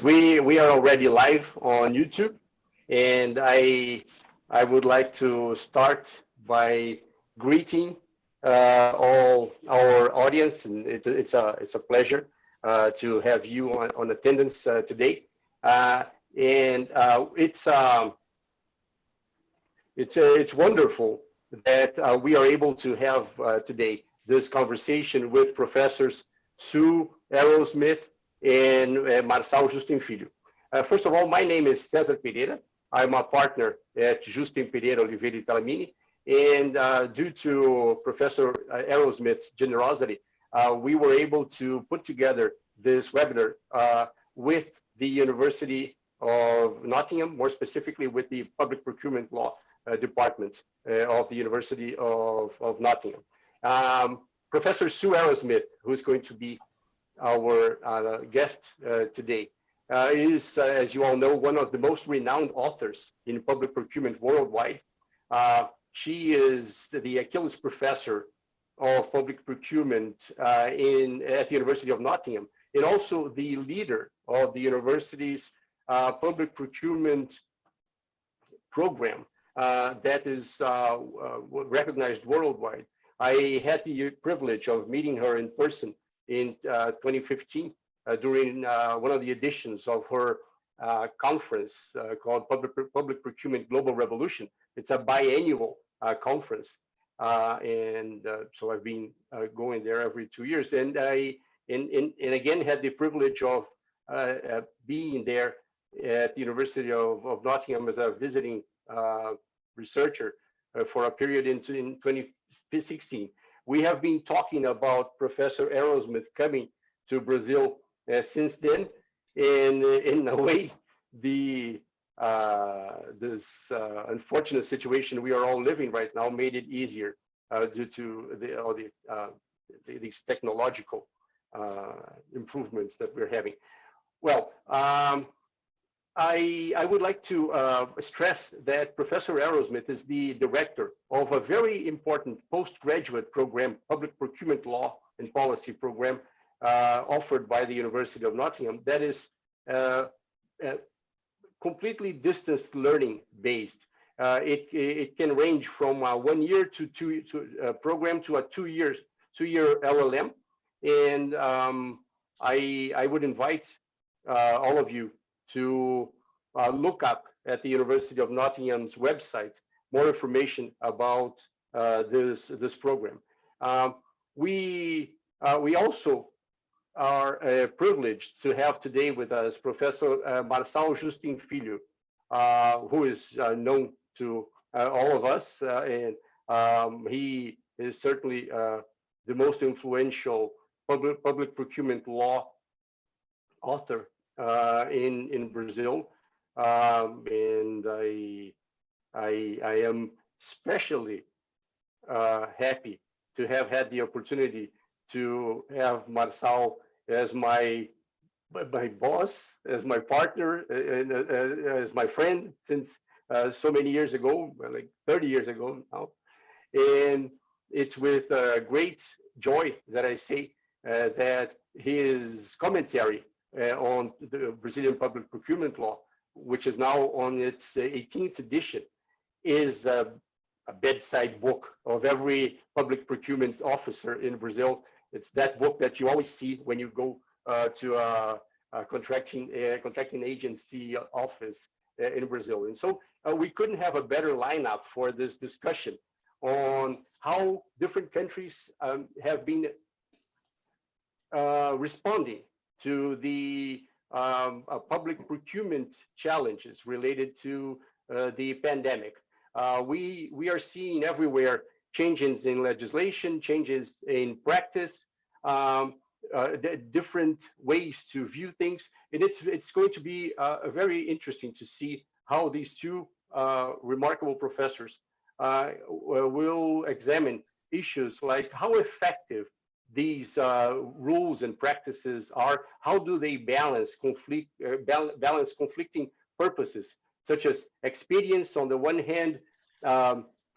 we are already live on YouTube, and I would like to start by greeting all our audience, and it's a pleasure to have you on attendance today. It's wonderful that we are able to have today this conversation with professors Sue Arrowsmith and Marçal Justen Filho. First of all, my name is Cesar Pereira. I'm a partner at Justen, Pereira, Oliveira, Talamini. And due to Professor Arrowsmith's generosity, we were able to put together this webinar with the University of Nottingham, more specifically with the Public Procurement Law Department of the University of Nottingham. Professor Sue Arrowsmith, who's going to be our guest today, is, as you all know, one of the most renowned authors in public procurement worldwide. She is the Achilles Professor of Public Procurement at the University of Nottingham, and also the leader of the university's public procurement program that is recognized worldwide. I had the privilege of meeting her in person in 2015 during one of the editions of her conference called Public Procurement Global Revolution. It's a biannual conference, so I've been going there every 2 years, and I again had the privilege of being there at the University of Nottingham as a visiting researcher for a period in 2016. We have been talking about Professor Arrowsmith coming to Brazil since then, and in a way, this unfortunate situation we are all living right now made it easier due to these technological improvements that we're having. Well, I would like to stress that Professor Arrowsmith is the director of a very important postgraduate program, Public Procurement Law and Policy program, offered by the University of Nottingham that is completely distance learning based. It can range from 1 year to program to a 2 year LLM, and I would invite all of you to look up at the University of Nottingham's website more information about this program. We also are privileged to have today with us Professor Marçal Justen Filho, who is known to all of us, and he is certainly the most influential public procurement law author in Brazil, and I am especially happy to have had the opportunity to have Marçal as my boss, as my partner, and as my friend since so many years ago, like 30 years ago now. And it's with great joy that I say that his commentary on the Brazilian public procurement law, which is now on its 18th edition, is a bedside book of every public procurement officer in Brazil. It's that book that you always see when you go to a contracting agency office in Brazil. And so we couldn't have a better lineup for this discussion on how different countries have been responding to the public procurement challenges related to the pandemic. We are seeing everywhere changes in legislation, changes in practice, different ways to view things, and it's going to be very interesting to see how these two remarkable professors will examine issues like how effective these rules and practices are. How do they balance conflicting purposes, such as expedience on the one hand,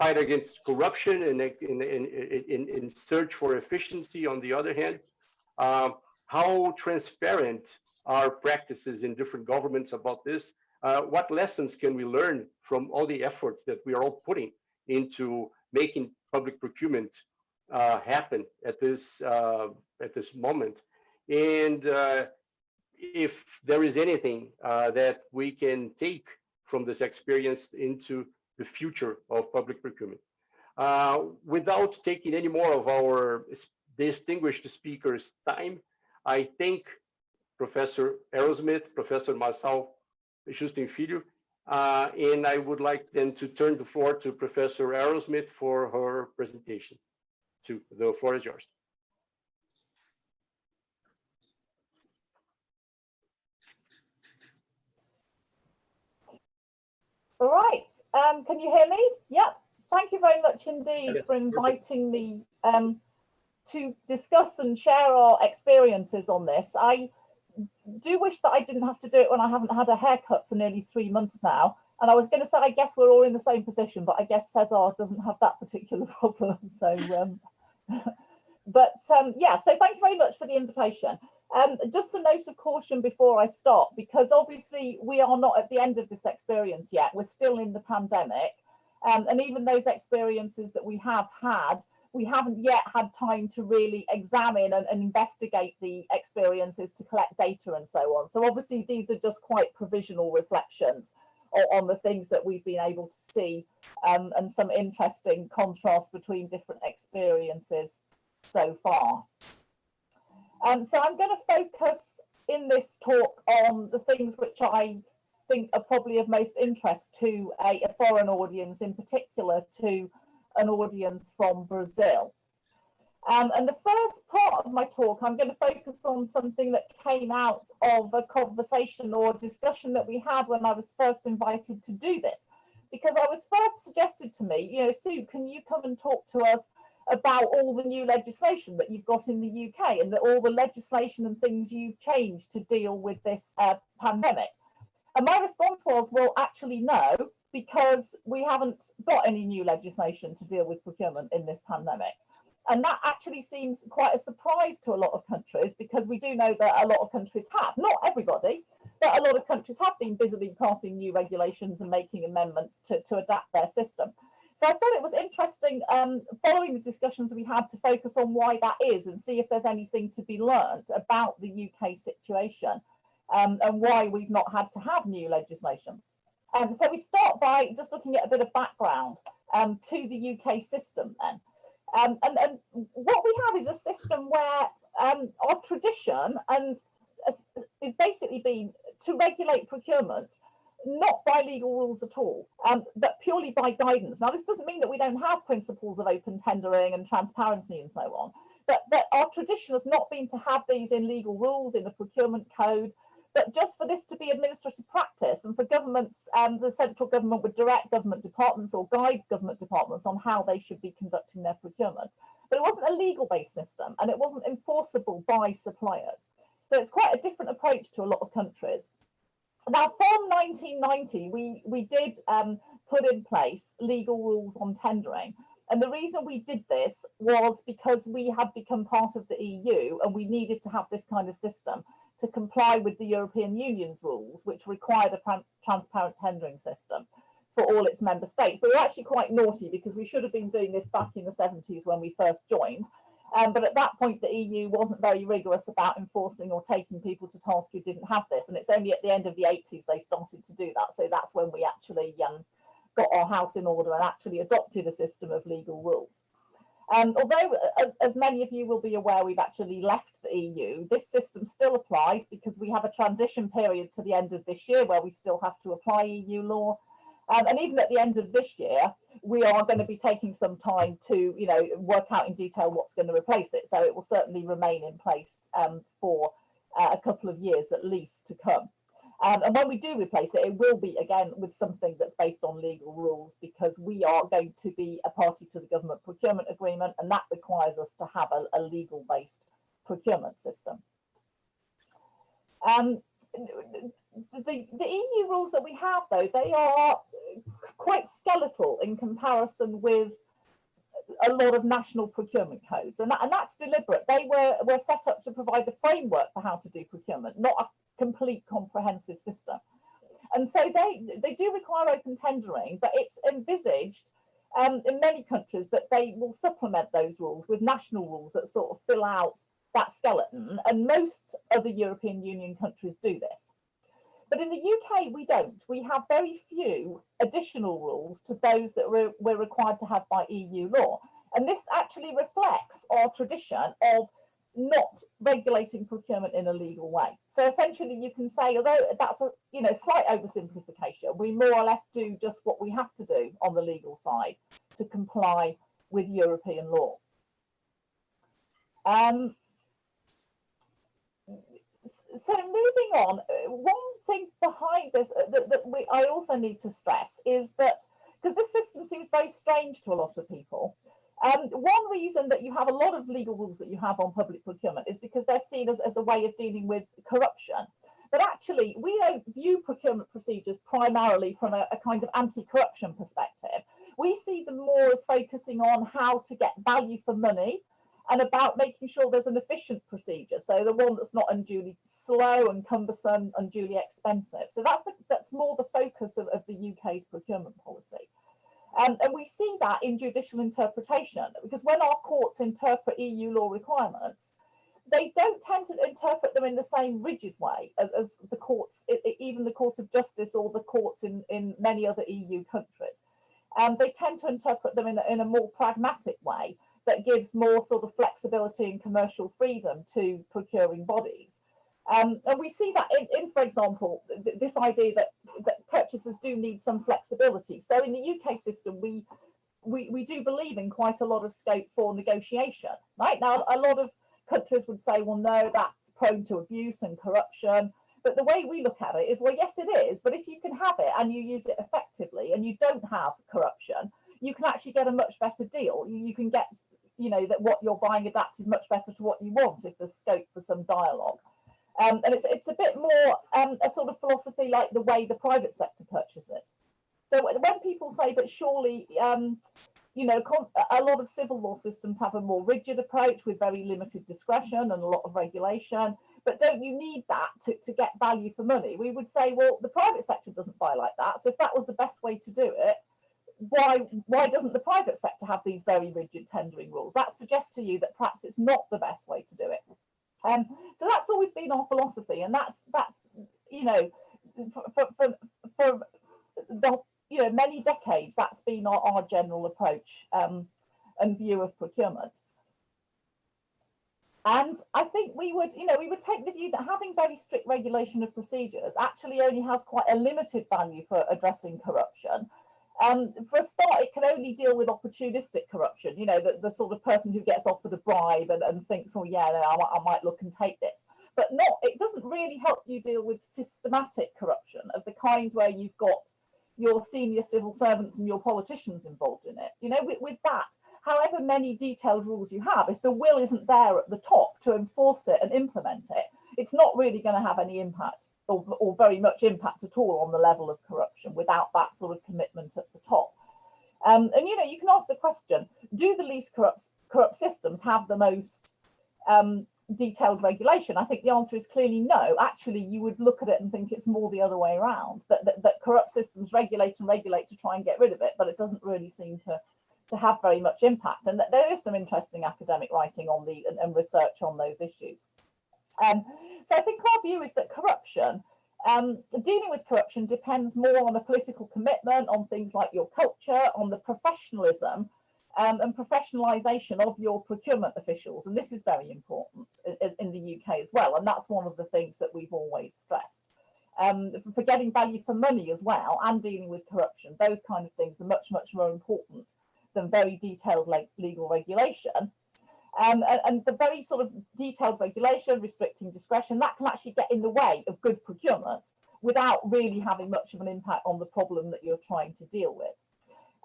fight against corruption, and in search for efficiency on the other hand. How transparent are practices in different governments about this? What lessons can we learn from all the efforts that we are all putting into making public procurement happen at this moment? And if there is anything that we can take from this experience into the future of public procurement. Without taking any more of our distinguished speakers' time, I thank Professor Arrowsmith, Professor Marçal, Justen Filho, and I would like then to turn the floor to Professor Arrowsmith for her presentation. The floor is yours. All right, can you hear me? Yep. Thank you very much indeed for inviting me to discuss and share our experiences on this. I do wish that I didn't have to do it when I haven't had a haircut for nearly 3 months now. And I was going to say, I guess we're all in the same position, but I guess Cesar doesn't have that particular problem. So, yeah, so thank you very much for the invitation. Just a note of caution before I start, because obviously we are not at the end of this experience yet. We're still in the pandemic. And even those experiences that we have had, we haven't yet had time to really examine and investigate the experiences to collect data and so on. So obviously these are just quite provisional reflections on the things that we've been able to see, and some interesting contrast between different experiences so far. So I'm going to focus in this talk on the things which I think are probably of most interest to a foreign audience, in particular to an audience from Brazil. And the first part of my talk, I'm going to focus on something that came out of a conversation or discussion that we had when I was first invited to do this. Because I was first suggested to me, you know, Sue, can you come and talk to us about all the new legislation that you've got in the UK and all the legislation and things you've changed to deal with this pandemic? And my response was, well, actually, no, because we haven't got any new legislation to deal with procurement in this pandemic. And that actually seems quite a surprise to a lot of countries, because we do know that a lot of countries have, not everybody, but a lot of countries have been busily passing new regulations and making amendments to adapt their system. So I thought it was interesting, following the discussions we had, to focus on why that is and see if there's anything to be learned about the UK situation, and why we've not had to have new legislation. So we start by just looking at a bit of background to the UK system then. And what we have is a system where our tradition is basically been to regulate procurement, not by legal rules at all, but purely by guidance. Now, this doesn't mean that we don't have principles of open tendering and transparency and so on, but that our tradition has not been to have these in legal rules, in the procurement code, but just for this to be administrative practice, and for governments, the central government would direct government departments or guide government departments on how they should be conducting their procurement. But it wasn't a legal-based system, and it wasn't enforceable by suppliers. So it's quite a different approach to a lot of countries. Now, from 1990, we did put in place legal rules on tendering. And the reason we did this was because we had become part of the EU, and we needed to have this kind of system to comply with the European Union's rules, which required a transparent tendering system for all its member states. But we were actually quite naughty, because we should have been doing this back in the 70s when we first joined. But at that point, the EU wasn't very rigorous about enforcing or taking people to task who didn't have this. And it's only at the end of the 80s they started to do that. So that's when we actually got our house in order and actually adopted a system of legal rules. Although, as many of you will be aware, we've actually left the EU, this system still applies, because we have a transition period to the end of this year where we still have to apply EU law. And even at the end of this year, we are going to be taking some time to, you know, work out in detail what's going to replace it. So it will certainly remain in place for a couple of years at least to come. And when we do replace it, it will be, again, with something that's based on legal rules, because we are going to be a party to the government procurement agreement, and that requires us to have a legal-based procurement system. The EU rules that we have, though, they are quite skeletal in comparison with a lot of national procurement codes, and that's deliberate. They were set up to provide a framework for how to do procurement, not complete comprehensive system. And so they do require open tendering, but it's envisaged in many countries that they will supplement those rules with national rules that sort of fill out that skeleton. And most other European Union countries do this. But in the UK, we don't. We have very few additional rules to those that we're required to have by EU law. And this actually reflects our tradition of not regulating procurement in a legal way. So essentially you can say, although that's a slight oversimplification, we more or less do just what we have to do on the legal side to comply with European law. So moving on, one thing behind this that I also need to stress is that, because this system seems very strange to a lot of people, one reason that you have a lot of legal rules that you have on public procurement is because they're seen as a way of dealing with corruption. But actually, we don't view procurement procedures primarily from a kind of anti-corruption perspective. We see them more as focusing on how to get value for money and about making sure there's an efficient procedure, so the one that's not unduly slow and cumbersome, unduly expensive. So that's more the focus of the UK's procurement policy. And we see that in judicial interpretation, because when our courts interpret EU law requirements, they don't tend to interpret them in the same rigid way as the courts, even the Court of Justice or the courts in many other EU countries. They tend to interpret them in a more pragmatic way that gives more sort of flexibility and commercial freedom to procuring bodies. And we see that in for example, this idea that purchasers do need some flexibility. So in the UK system, we do believe in quite a lot of scope for negotiation. Right now, a lot of countries would say, well, no, that's prone to abuse and corruption. But the way we look at it is, well, yes, it is. But if you can have it and you use it effectively and you don't have corruption, you can actually get a much better deal. You can get, that what you're buying adapted much better to what you want if there's scope for some dialogue. And it's a bit more a sort of philosophy like the way the private sector purchases. So when people say that surely, a lot of civil law systems have a more rigid approach with very limited discretion and a lot of regulation, but don't you need that to get value for money? We would say, well, the private sector doesn't buy like that. So if that was the best way to do it, why doesn't the private sector have these very rigid tendering rules? That suggests to you that perhaps it's not the best way to do it. So that's always been our philosophy, and that's for the many decades, that's been our general approach and view of procurement. And I think we would take the view that having very strict regulation of procedures actually only has quite a limited value for addressing corruption. For a start, it can only deal with opportunistic corruption, the sort of person who gets offered a bribe and thinks, oh yeah, no, I might look and take this. But it doesn't really help you deal with systematic corruption of the kind where you've got your senior civil servants and your politicians involved in it. With that, however many detailed rules you have, if the will isn't there at the top to enforce it and implement it, it's not really going to have any impact or very much impact at all on the level of corruption without that sort of commitment at the top. And you can ask the question, do the least corrupt systems have the most detailed regulation? I think the answer is clearly no. Actually, you would look at it and think it's more the other way around, that corrupt systems regulate to try and get rid of it, but it doesn't really seem to have very much impact. And there is some interesting academic writing on and research on those issues. So I think our view is that corruption, dealing with corruption depends more on a political commitment, on things like your culture, on the professionalism and professionalisation of your procurement officials. And this is very important in the UK as well. And that's one of the things that we've always stressed. For getting value for money as well and dealing with corruption, those kind of things are much, much more important than very detailed legal regulation. And the very sort of detailed regulation, restricting discretion, that can actually get in the way of good procurement without really having much of an impact on the problem that you're trying to deal with.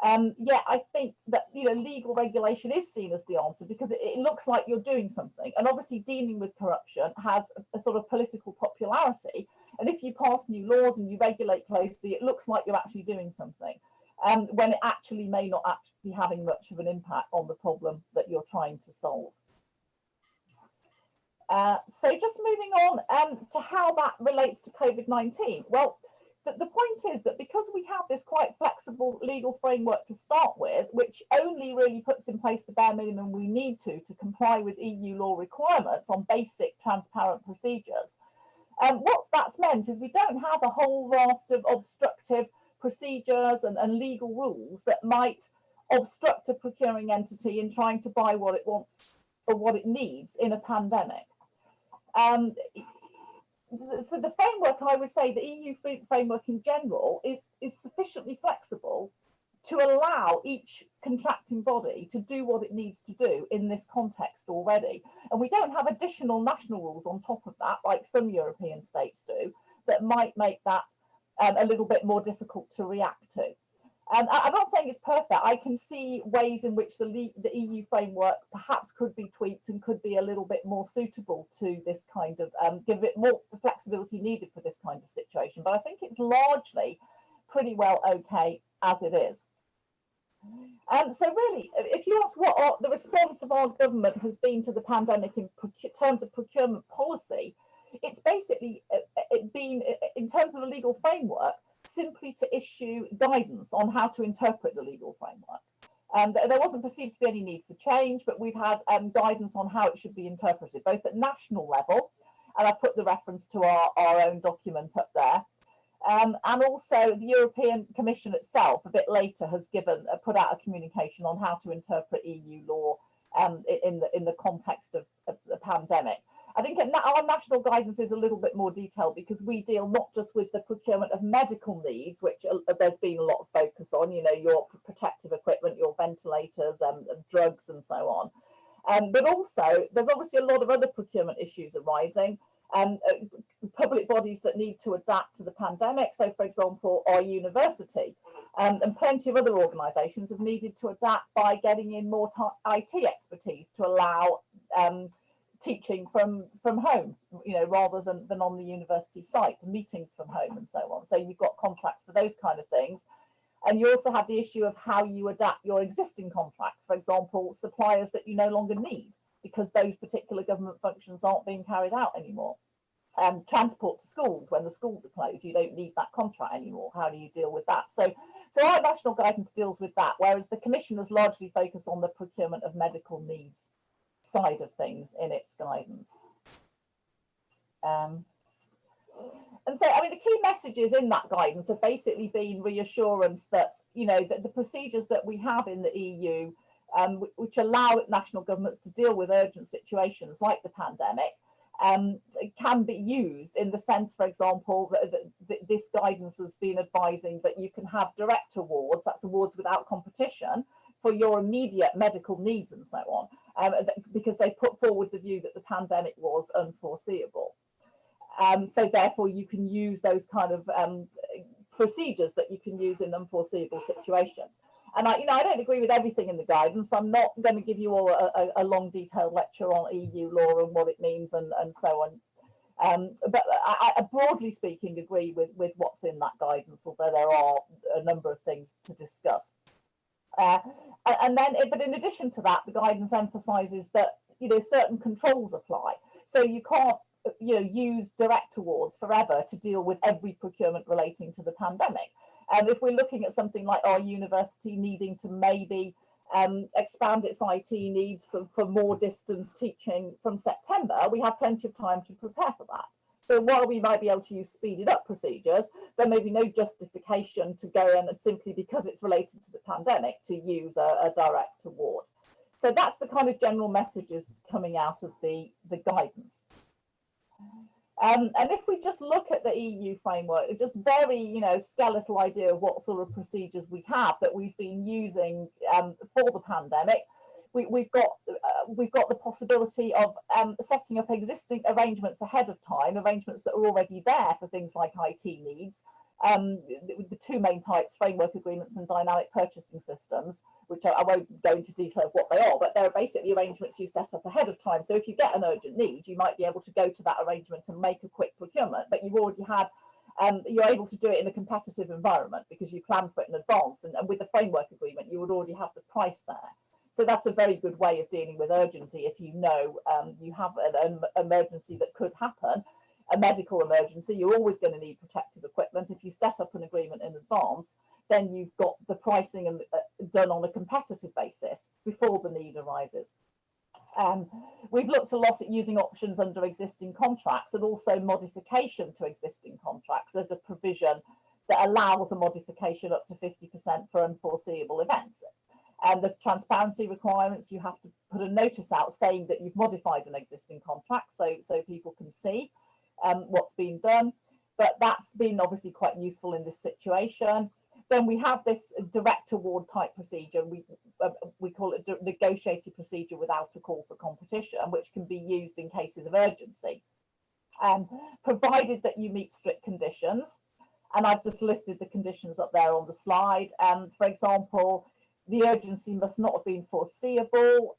I think that legal regulation is seen as the answer because it looks like you're doing something. And obviously dealing with corruption has a sort of political popularity. And if you pass new laws and you regulate closely, it looks like you're actually doing something. When it actually may not actually be having much of an impact on the problem that you're trying to solve. So just moving on to how that relates to COVID-19. Well, the point is that because we have this quite flexible legal framework to start with, which only really puts in place the bare minimum we need to comply with EU law requirements on basic transparent procedures, what that's meant is we don't have a whole raft of obstructive procedures and legal rules that might obstruct a procuring entity in trying to buy what it wants or what it needs in a pandemic. So the framework, I would say, the EU framework in general is sufficiently flexible to allow each contracting body to do what it needs to do in this context already. And we don't have additional national rules on top of that, like some European states do, that might make that a little bit more difficult to react to. I'm not saying it's perfect. I can see ways in which the EU framework perhaps could be tweaked and could be a little bit more suitable to this kind of, give it more flexibility needed for this kind of situation. But I think it's largely pretty well okay as it is. So really, if you ask what the response of our government has been to the pandemic in terms of procurement policy, it's basically been, in terms of the legal framework, simply to issue guidance on how to interpret the legal framework. There wasn't perceived to be any need for change, but we've had guidance on how it should be interpreted, both at national level, and I put the reference to our own document up there, and also the European Commission itself, a bit later, has put out a communication on how to interpret EU law in the context of the pandemic. I think our national guidance is a little bit more detailed because we deal not just with the procurement of medical needs, which there's been a lot of focus on, you know, your protective equipment, your ventilators, drugs and so on. But also there's obviously a lot of other procurement issues arising, public bodies that need to adapt to the pandemic. So for example, our university and plenty of other organisations have needed to adapt by getting in more IT expertise to allow teaching from home, you know, rather than on the university site, meetings from home and so on. So you've got contracts for those kind of things. And you also have the issue of how you adapt your existing contracts, for example, suppliers that you no longer need because those particular government functions aren't being carried out anymore. Transport to schools, when the schools are closed, you don't need that contract anymore. How do you deal with that? So our national guidance deals with that, whereas the Commission has largely focused on the procurement of medical needs side of things in its guidance. And so, I mean, the key messages in that guidance have basically been reassurance that, you know, that the procedures that we have in the EU, which allow national governments to deal with urgent situations like the pandemic, can be used in the sense, for example, that this guidance has been advising that you can have direct awards, that's awards without competition, for your immediate medical needs and so on, because they put forward the view that the pandemic was unforeseeable. So therefore you can use those kind of procedures that you can use in unforeseeable situations. And I don't agree with everything in the guidance. I'm not going to give you all a long detailed lecture on EU law and what it means and so on. But I broadly speaking agree with what's in that guidance, although there are a number of things to discuss. But in addition to that, the guidance emphasises that, you know, certain controls apply. So you can't, you know, use direct awards forever to deal with every procurement relating to the pandemic. And if we're looking at something like our university needing to maybe expand its IT needs for more distance teaching from September, we have plenty of time to prepare for that. So while we might be able to use speeded up procedures, there may be no justification to go in and simply because it's related to the pandemic to use a direct award. So that's the kind of general messages coming out of the guidance. And if we just look at the EU framework, it's just very, you know, skeletal idea of what sort of procedures we have that we've been using for the pandemic. We've got the possibility of setting up existing arrangements ahead of time, arrangements that are already there for things like IT needs. The two main types, framework agreements and dynamic purchasing systems, which I won't go into detail of what they are, but they're basically arrangements you set up ahead of time. So if you get an urgent need, you might be able to go to that arrangement and make a quick procurement, but you've already had, you're able to do it in a competitive environment because you plan for it in advance. And with the framework agreement, you would already have the price there. So that's a very good way of dealing with urgency. If you know you have an emergency that could happen, a medical emergency, you're always going to need protective equipment. If you set up an agreement in advance, then you've got the pricing and done on a competitive basis before the need arises. We've looked a lot at using options under existing contracts and also modification to existing contracts. There's a provision that allows a modification up to 50% for unforeseeable events. And there's transparency requirements. You have to put a notice out saying that you've modified an existing contract so people can see what's been done. But that's been obviously quite useful in this situation. Then we have this direct award type procedure. We call it a negotiated procedure without a call for competition, which can be used in cases of urgency, provided that you meet strict conditions. And I've just listed the conditions up there on the slide. For example, the urgency must not have been foreseeable.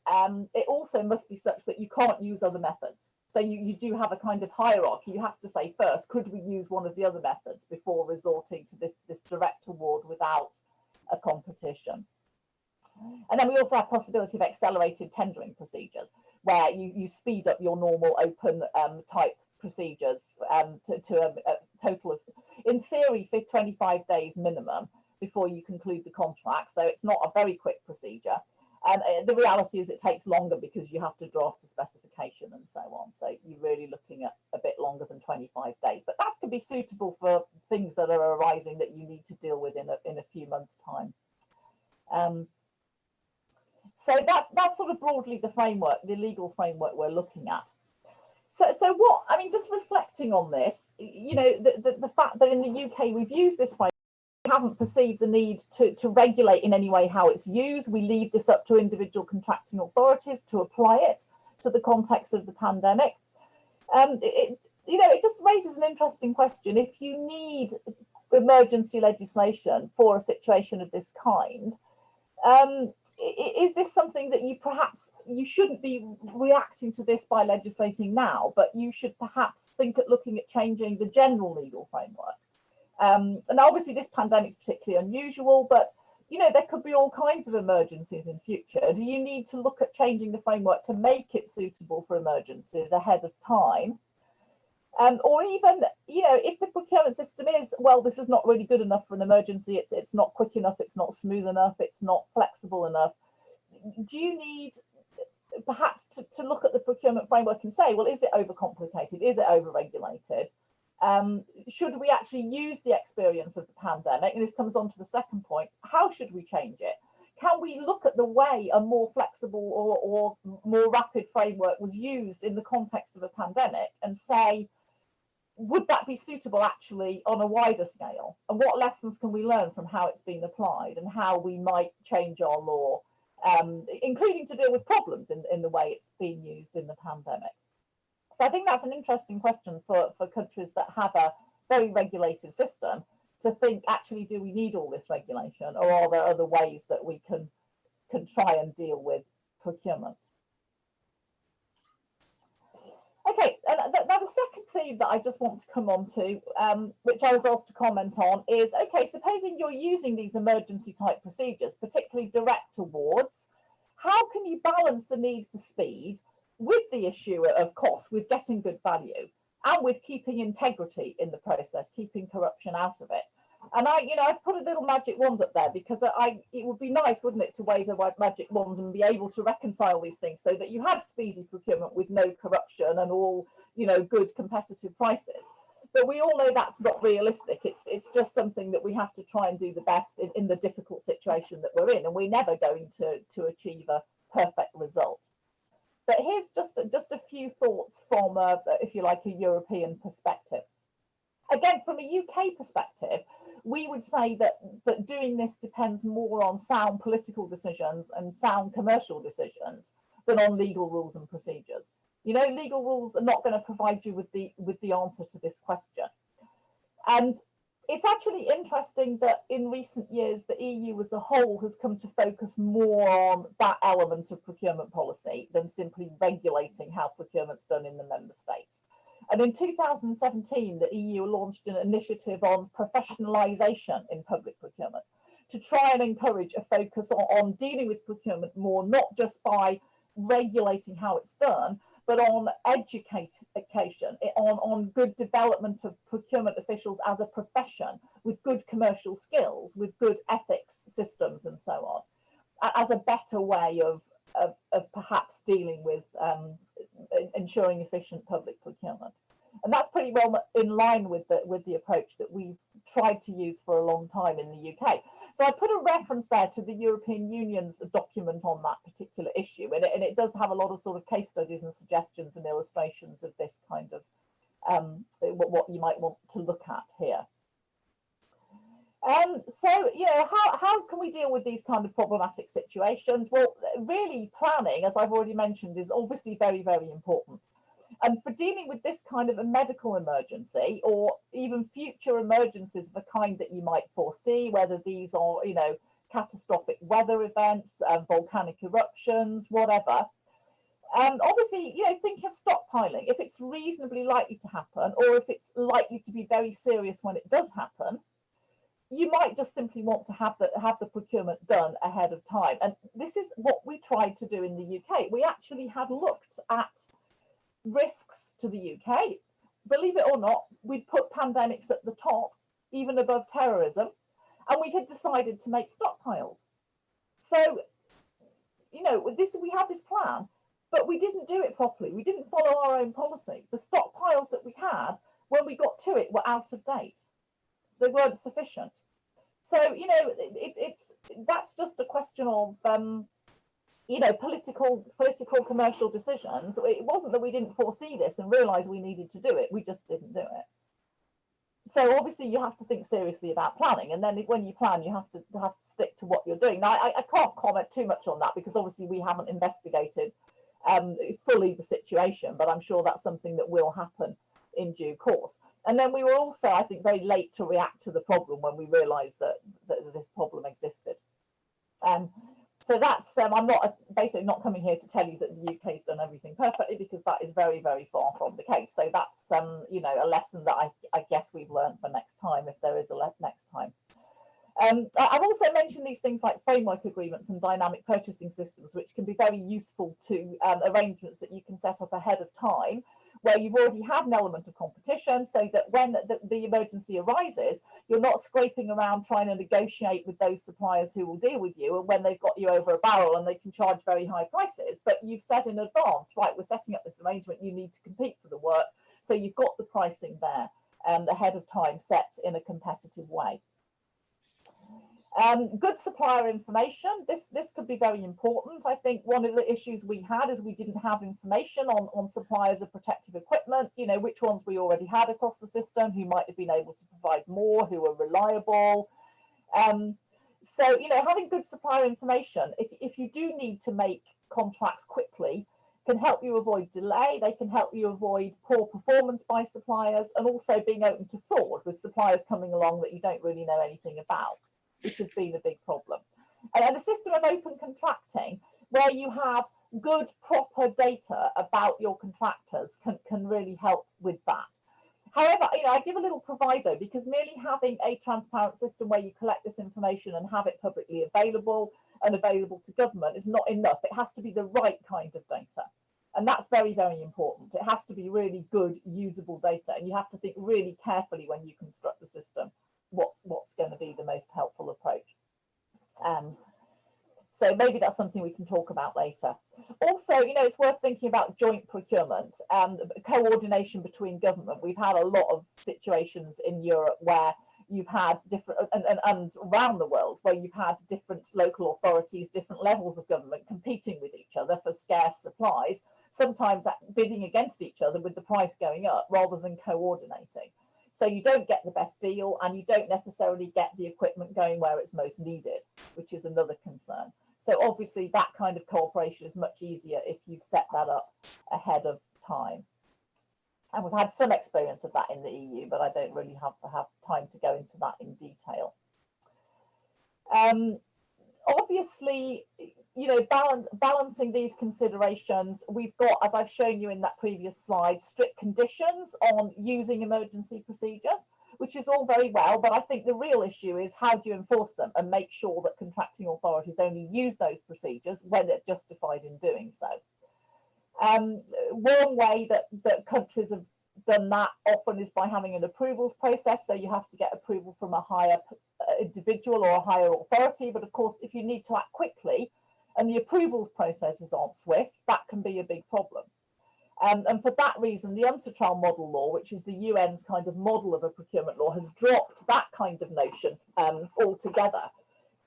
It also must be such that you can't use other methods. So you do have a kind of hierarchy. You have to say first, could we use one of the other methods before resorting to this direct award without a competition? And then we also have possibility of accelerated tendering procedures, where you speed up your normal open type procedures to a total of, in theory, for 25 days minimum before you conclude the contract. So it's not a very quick procedure. The reality is it takes longer because you have to draft a specification and so on. So you're really looking at a bit longer than 25 days. But that could be suitable for things that are arising that you need to deal with in a few months' time. So that's sort of broadly the framework, the legal framework we're looking at. So what, I mean, just reflecting on this, you know, the fact that in the UK we've used this framework, we haven't perceived the need to regulate in any way how it's used. We leave this up to individual contracting authorities to apply it to the context of the pandemic. It just raises an interesting question. If you need emergency legislation for a situation of this kind, is this something that you shouldn't be reacting to this by legislating now, but you should perhaps think at looking at changing the general legal framework? And obviously this pandemic is particularly unusual, but you know, there could be all kinds of emergencies in future. Do you need to look at changing the framework to make it suitable for emergencies ahead of time? Or even, you know, if the procurement system is, well, this is not really good enough for an emergency, it's not quick enough, it's not smooth enough, it's not flexible enough, do you need perhaps to look at the procurement framework and say, well, is it overcomplicated? Is it overregulated? Should we actually use the experience of the pandemic? And this comes on to the second point. How should we change it? Can we look at the way a more flexible or more rapid framework was used in the context of a pandemic and say, would that be suitable actually on a wider scale? And what lessons can we learn from how it's been applied and how we might change our law, including to deal with problems in the way it's been used in the pandemic? So I think that's an interesting question for countries that have a very regulated system to think, actually, do we need all this regulation, or are there other ways that we can try and deal with procurement? Okay, and now the second theme that I just want to come on to, which I was asked to comment on, is, okay, supposing you're using these emergency type procedures, particularly direct awards, how can you balance the need for speed with the issue of cost, with getting good value, and with keeping integrity in the process, keeping corruption out of it? And I put a little magic wand up there because it would be nice, wouldn't it, to wave a magic wand and be able to reconcile these things so that you had speedy procurement with no corruption and all, you know, good competitive prices. But we all know that's not realistic. It's just something that we have to try and do the best in the difficult situation that we're in, and we're never going to achieve a perfect result. But here's just a few thoughts from, if you like, a European perspective. Again, from a UK perspective, we would say that doing this depends more on sound political decisions and sound commercial decisions than on legal rules and procedures. You know, legal rules are not going to provide you with the answer to this question. And it's actually interesting that in recent years, the EU as a whole has come to focus more on that element of procurement policy than simply regulating how procurement's done in the member states. And in 2017, the EU launched an initiative on professionalisation in public procurement to try and encourage a focus on dealing with procurement more, not just by regulating how it's done, but on education, on good development of procurement officials as a profession with good commercial skills, with good ethics systems and so on, as a better way of perhaps dealing with ensuring efficient public procurement. And that's pretty well in line with the approach that we've tried to use for a long time in the UK. So I put a reference there to the European Union's document on that particular issue, and it does have a lot of sort of case studies and suggestions and illustrations of this kind of what you might want to look at here. So, you know, how can we deal with these kind of problematic situations? Well, really planning, as I've already mentioned, is obviously very, very important. And for dealing with this kind of a medical emergency, or even future emergencies of a kind that you might foresee, whether these are, you know, catastrophic weather events, volcanic eruptions, whatever, obviously, you know, think of stockpiling. If it's reasonably likely to happen, or if it's likely to be very serious when it does happen, you might just simply want to have the procurement done ahead of time. And this is what we tried to do in the UK. We actually had looked at risks to the UK. Believe it or not, we'd put pandemics at the top, even above terrorism, and we had decided to make stockpiles. So, you know, we had this plan, but we didn't do it properly. We didn't follow our own policy. The stockpiles that we had, when we got to it, were out of date. They weren't sufficient. So, you know, that's just a question of you know, political commercial decisions. It wasn't that we didn't foresee this and realize we needed to do it. We just didn't do it. So obviously you have to think seriously about planning, and then when you plan, you have to stick to what you're doing. Now, I can't comment too much on that because obviously we haven't investigated fully the situation, but I'm sure that's something that will happen in due course. And then we were also, I think, very late to react to the problem when we realized that this problem existed. So that's, I'm basically not coming here to tell you that the UK's done everything perfectly, because that is very, very far from the case. So that's, you know, a lesson that I guess we've learned for next time, if there is a next time. I've also mentioned these things like framework agreements and dynamic purchasing systems, which can be very useful to arrangements that you can set up ahead of time, where you've already had an element of competition, so that when the emergency arises, you're not scraping around trying to negotiate with those suppliers who will deal with you, and when they've got you over a barrel and they can charge very high prices. But you've said in advance, right, we're setting up this arrangement, you need to compete for the work, so you've got the pricing there ahead of time, set in a competitive way. Good supplier information. This could be very important. I think one of the issues we had is we didn't have information on suppliers of protective equipment, you know, which ones we already had across the system, who might have been able to provide more, who are reliable. So, you know, having good supplier information, if you do need to make contracts quickly, can help you avoid delay. They can help you avoid poor performance by suppliers, and also being open to fraud with suppliers coming along that you don't really know anything about, which has been a big problem. And a system of open contracting, where you have good, proper data about your contractors, can really help with that. However, you know, I give a little proviso, because merely having a transparent system where you collect this information and have it publicly available and available to government is not enough. It has to be the right kind of data. And that's very, very important. It has to be really good, usable data. And you have to think really carefully when you construct the system what's going to be the most helpful approach. So maybe that's something we can talk about later. Also, you know, it's worth thinking about joint procurement and coordination between government. We've had a lot of situations in Europe where you've had different, and around the world, where you've had different local authorities, different levels of government competing with each other for scarce supplies, sometimes bidding against each other with the price going up rather than coordinating. So you don't get the best deal, and you don't necessarily get the equipment going where it's most needed, which is another concern. So obviously that kind of cooperation is much easier if you've set that up ahead of time. And we've had some experience of that in the EU, but I don't really have time to go into that in detail. Obviously, you know, balancing these considerations, we've got, as I've shown you in that previous slide, strict conditions on using emergency procedures. which is all very well, but I think the real issue is how do you enforce them and make sure that contracting authorities only use those procedures when they're justified in doing so. One way that countries have done that often is by having an approvals process, so you have to get approval from a higher individual or a higher authority, but of course if you need to act quickly and the approvals processes aren't swift, that can be a big problem. And for that reason, the UNTITLed model law, which is the UN's kind of model of a procurement law, has dropped that kind of notion altogether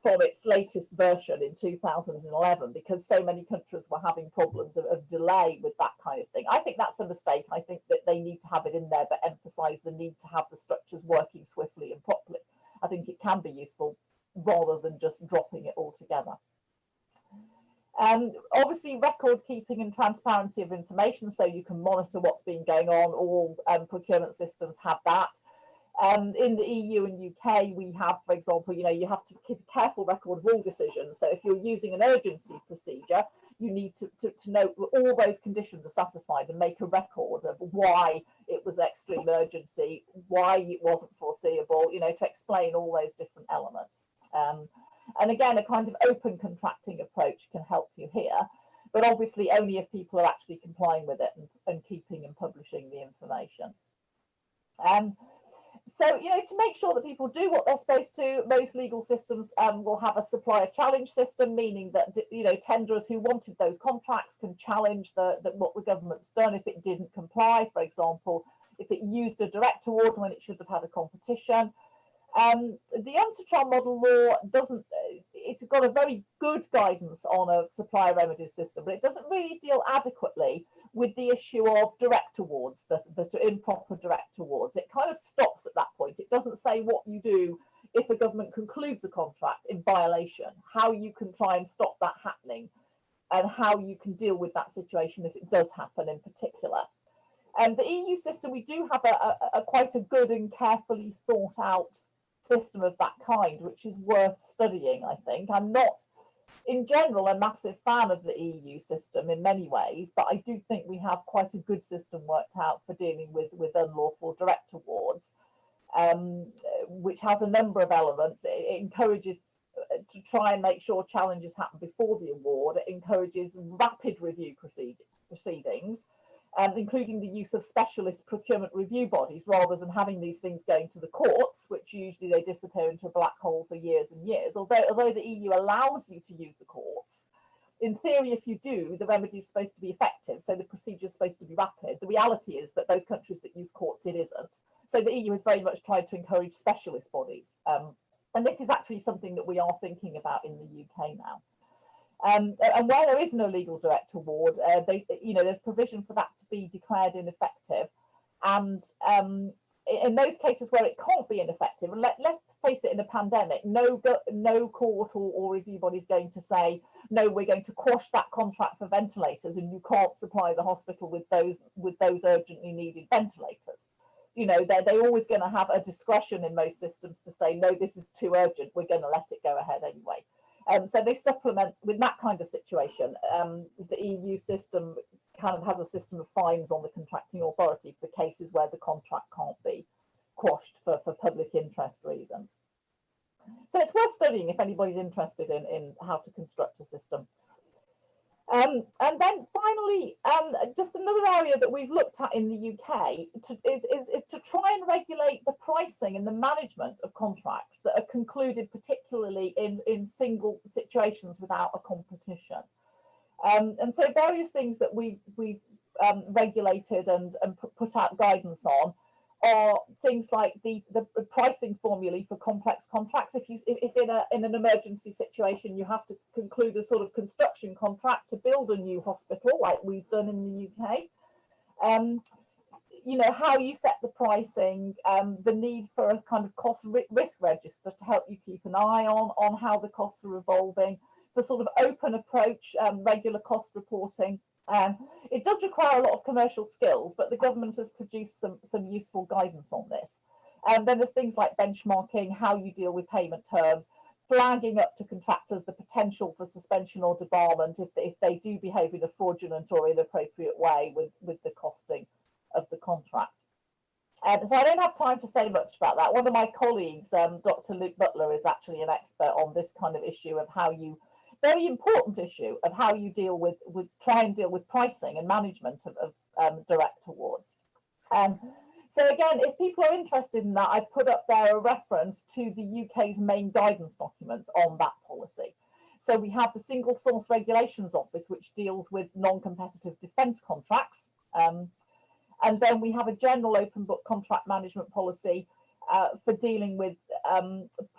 from its latest version in 2011, because so many countries were having problems of delay with that kind of thing. I think that's a mistake. I think that they need to have it in there, but emphasize the need to have the structures working swiftly and properly. I think it can be useful rather than just dropping it altogether. Obviously, record keeping and transparency of information, so you can monitor what's been going on. All procurement systems have that. In the EU and UK, we have, for example, you have to keep a careful record of all decisions. So if you're using an urgency procedure, you need to know all those conditions are satisfied and make a record of why it was extreme urgency, why it wasn't foreseeable, to explain all those different elements. And again, a kind of open contracting approach can help you here, but obviously only if people are actually complying with it and keeping and publishing the information. So, to make sure that people do what they're supposed to, most legal systems will have a supplier challenge system, meaning that, tenderers who wanted those contracts can challenge what the government's done if it didn't comply. For example, if it used a direct award when it should have had a competition. The UNTITLed model law it's got a very good guidance on a supplier remedies system, but it doesn't really deal adequately with the issue of direct awards, that are improper direct awards. It kind of stops at that point. It doesn't say what you do if a government concludes a contract in violation, how you can try and stop that happening, and how you can deal with that situation if it does happen in particular. The EU system, we do have a quite a good and carefully thought out system of that kind, which is worth studying, I think. I'm not, in general, a massive fan of the EU system in many ways, but I do think we have quite a good system worked out for dealing with unlawful direct awards, which has a number of elements. It encourages to try and make sure challenges happen before the award. It encourages rapid review proceedings, including the use of specialist procurement review bodies rather than having these things going to the courts, which usually they disappear into a black hole for years and years. Although the EU allows you to use the courts, in theory, if you do, the remedy is supposed to be effective, so the procedure is supposed to be rapid. The reality is that those countries that use courts, it isn't. So the EU has very much tried to encourage specialist bodies. And this is actually something that we are thinking about in the UK now. And where there is no legal direct award, there's provision for that to be declared ineffective. And in those cases where it can't be ineffective, and let's face it, in a pandemic, no court or review body is going to say, no, we're going to quash that contract for ventilators and you can't supply the hospital with those urgently needed ventilators. They're always going to have a discretion in most systems to say, no, this is too urgent, we're going to let it go ahead anyway. So they supplement with that kind of situation. The EU system kind of has a system of fines on the contracting authority for cases where the contract can't be quashed for public interest reasons. So it's worth studying if anybody's interested in how to construct a system. And then finally, just another area that we've looked at in the UK is to try and regulate the pricing and the management of contracts that are concluded particularly in single situations without a competition. And so various things that we've regulated and put out guidance on are things like the pricing formulae for complex contracts. If in an emergency situation you have to conclude a sort of construction contract to build a new hospital, like we've done in the UK, how you set the pricing, the need for a kind of cost risk register to help you keep an eye on how the costs are evolving, the sort of open approach, regular cost reporting. It does require a lot of commercial skills, but the government has produced some useful guidance on this. And then there's things like benchmarking, how you deal with payment terms, flagging up to contractors the potential for suspension or debarment if they do behave in a fraudulent or inappropriate way with the costing of the contract. So I don't have time to say much about that. One of my colleagues, Dr. Luke Butler, is actually an expert on this kind of issue of how you, very important issue of how you deal with try and deal with pricing and management of direct awards. So again, if people are interested in that, I put up there a reference to the UK's main guidance documents on that policy. So we have the Single Source Regulations Office, which deals with non-competitive defence contracts. And then we have a general open book contract management policy for dealing with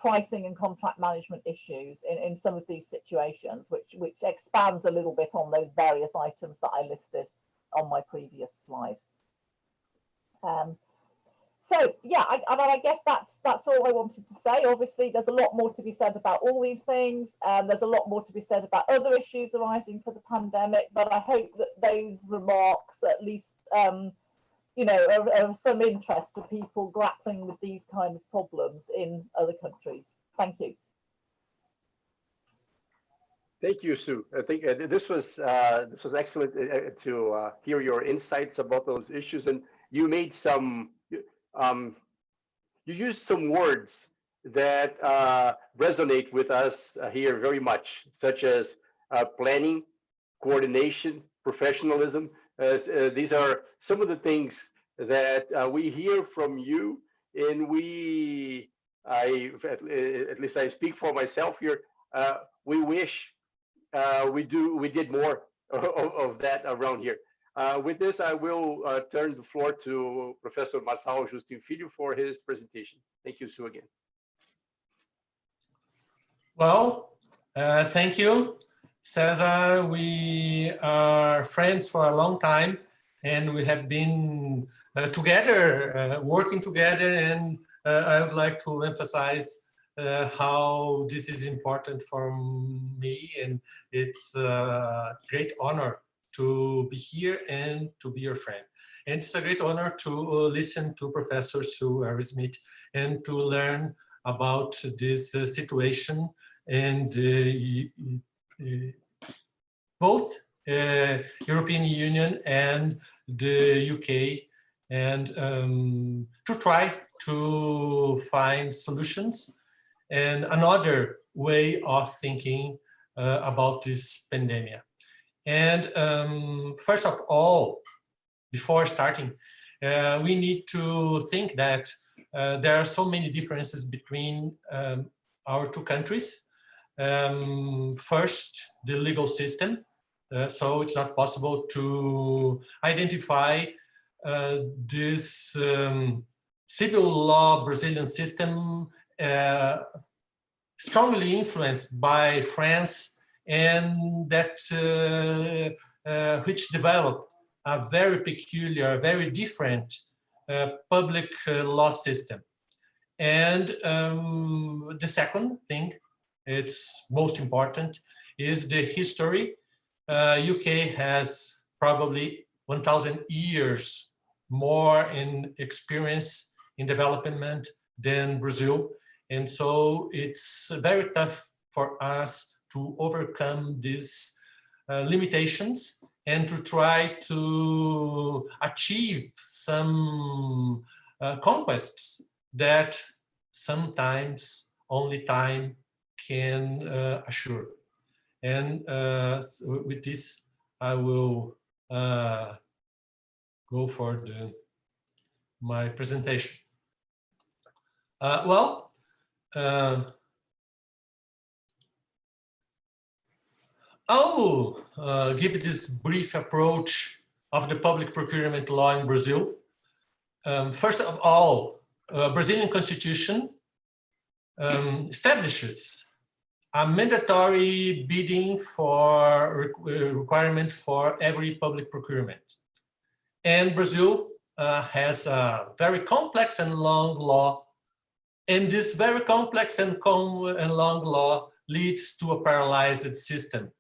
pricing and contract management issues in some of these situations, which expands a little bit on those various items that I listed on my previous slide. So yeah, I guess that's all I wanted to say. Obviously, there's a lot more to be said about all these things. There's a lot more to be said about other issues arising for the pandemic, but I hope that those remarks at least you know, are of some interest to people grappling with these kind of problems in other countries. Thank you. Thank you, Sue. I think this was excellent to hear your insights about those issues, and you made some you used some words that resonate with us here very much, such as planning, coordination, professionalism. These are some of the things that we hear from you, and at least I speak for myself here, we wish we did more of that around here. With this, I will turn the floor to Professor Marçal Justen Filho for his presentation. Thank you, Sue, again. Well, thank you, Cesar. We are friends for a long time, and we have been together, working together, and I would like to emphasize how this is important for me, and it's a great honor to be here and to be your friend. And it's a great honor to listen to Professor Sue Arrowsmith and to learn about this situation, and both European Union and the UK, and to try to find solutions and another way of thinking about this pandemic. And first of all, before starting, we need to think that there are so many differences between our two countries. First, the legal system. So it's not possible to identify this civil law Brazilian system strongly influenced by France, and that which developed a very peculiar, very different public law system. And the second thing, it's most important, is the history. UK has probably 1,000 years more in experience in development than Brazil. And so it's very tough for us to overcome these limitations and to try to achieve some conquests that sometimes only time can assure. And with this, I will go for my presentation. I'll give this brief approach of the public procurement law in Brazil. First of all, Brazilian Constitution establishes a mandatory bidding for requirement for every public procurement. And Brazil has a very complex and long law. And this very complex and long law leads to a paralyzed system.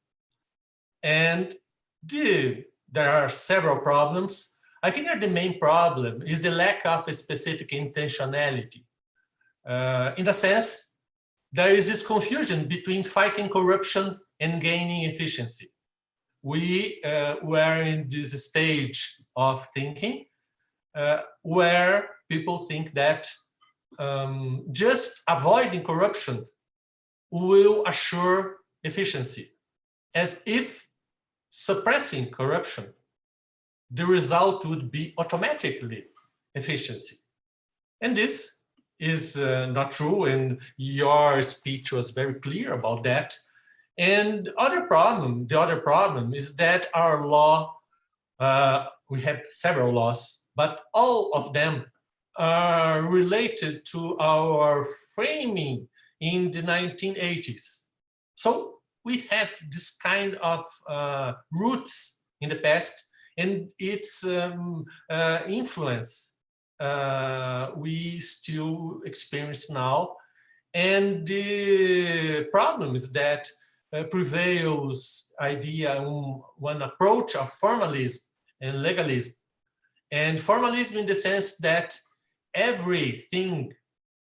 And there are several problems. I think that the main problem is the lack of a specific intentionality. In a sense, there is this confusion between fighting corruption and gaining efficiency. We were in this stage of thinking where people think that just avoiding corruption will assure efficiency, as if suppressing corruption, the result would be automatically efficiency. And this is not true, and your speech was very clear about that. And the other problem is that our law, we have several laws, but all of them are related to our framing in the 1980s. So we have this kind of roots in the past, and its influence we still experience now. And the problem is that prevails idea, one approach of formalism and legalism. And formalism in the sense that everything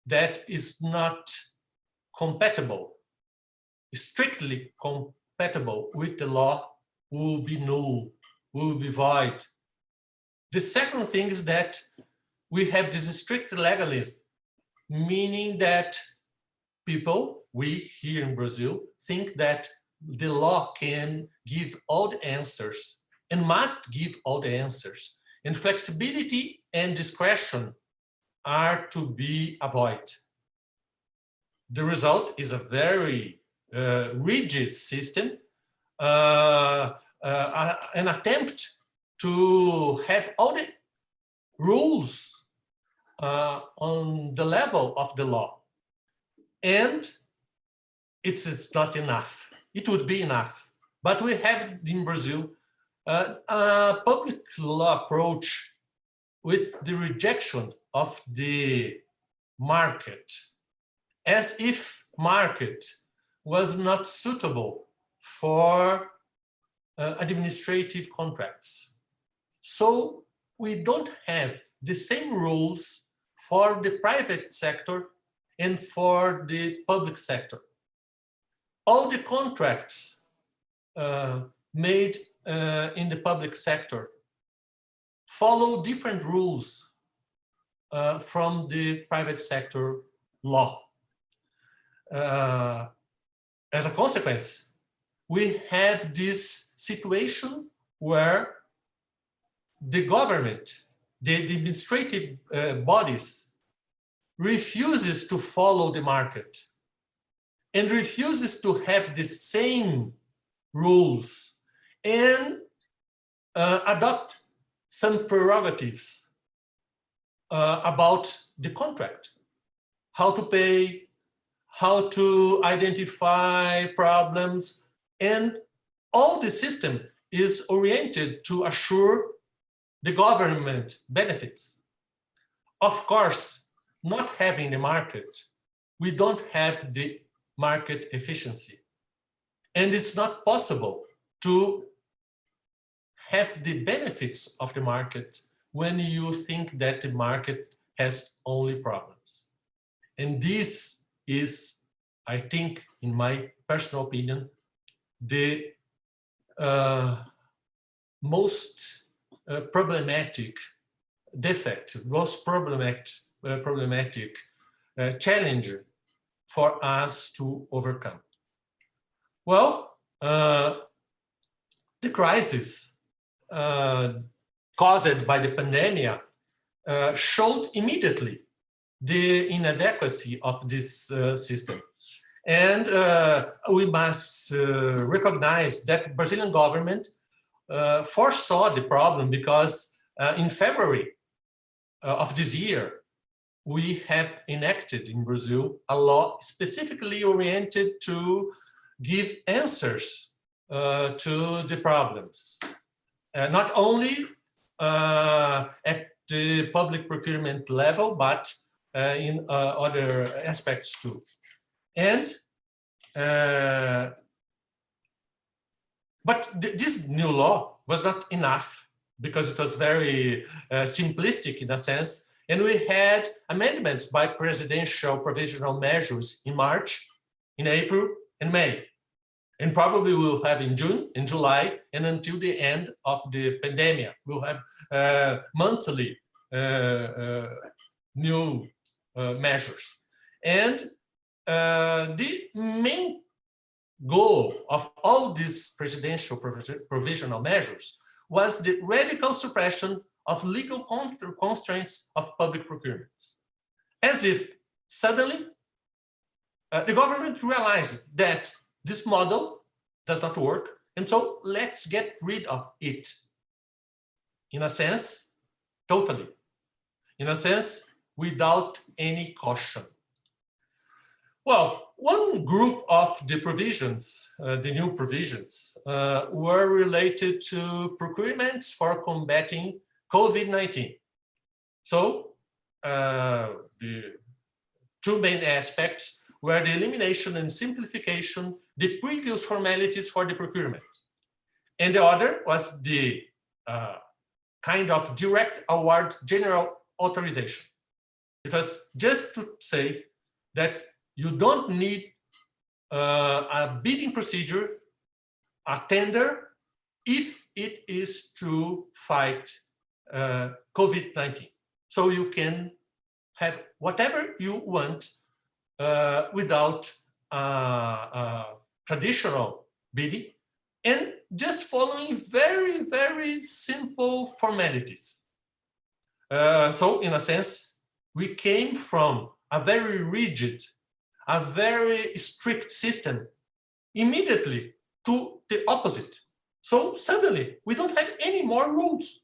that is not compatible, strictly compatible with the law, will be null, will be void. The second thing is that we have this strict legalism, meaning that people, we here in Brazil, think that the law can give all the answers and must give all the answers. And flexibility and discretion are to be avoided. The result is a very rigid system, an attempt to have all the rules on the level of the law. And it's not enough. It would be enough. But we have in Brazil a public law approach with the rejection of the market, as if market was not suitable for administrative contracts. So we don't have the same rules for the private sector and for the public sector. All the contracts made in the public sector follow different rules from the private sector law. As a consequence, we have this situation where the government, the administrative bodies, refuses to follow the market and refuses to have the same rules and adopt some prerogatives about the contract, how to pay, how to identify problems, and all the system is oriented to assure the government benefits. Of course, not having the market, we don't have the market efficiency. And it's not possible to have the benefits of the market when you think that the market has only problems. And this is, I think, in my personal opinion, the most problematic defect, most problematic challenge for us to overcome. Well, the crisis caused by the pandemic showed immediately the inadequacy of this system. And we must recognize that the Brazilian government foresaw the problem, because in February of this year, we have enacted in Brazil a law specifically oriented to give answers to the problems, not only at the public procurement level, but in other aspects too. And but this new law was not enough, because it was very simplistic in a sense. And we had amendments by presidential provisional measures in March, in April, and May. And probably we'll have in June, in July, and until the end of the pandemic. We'll have monthly new measures. And the main goal of all these presidential provisional measures was the radical suppression of legal constraints of public procurement. As if suddenly the government realized that this model does not work, and so let's get rid of it. In a sense, totally. In a sense, without any caution. Well, one group of the provisions, the new provisions, were related to procurements for combating COVID-19. So the two main aspects were the elimination and simplification the previous formalities for the procurement. And the other was the kind of direct award general authorization. It was just to say that you don't need a bidding procedure, a tender, if it is to fight COVID-19. So you can have whatever you want without traditional bidding and just following very, very simple formalities. So in a sense, we came from a very rigid, a very strict system immediately to the opposite. So suddenly we don't have any more rules.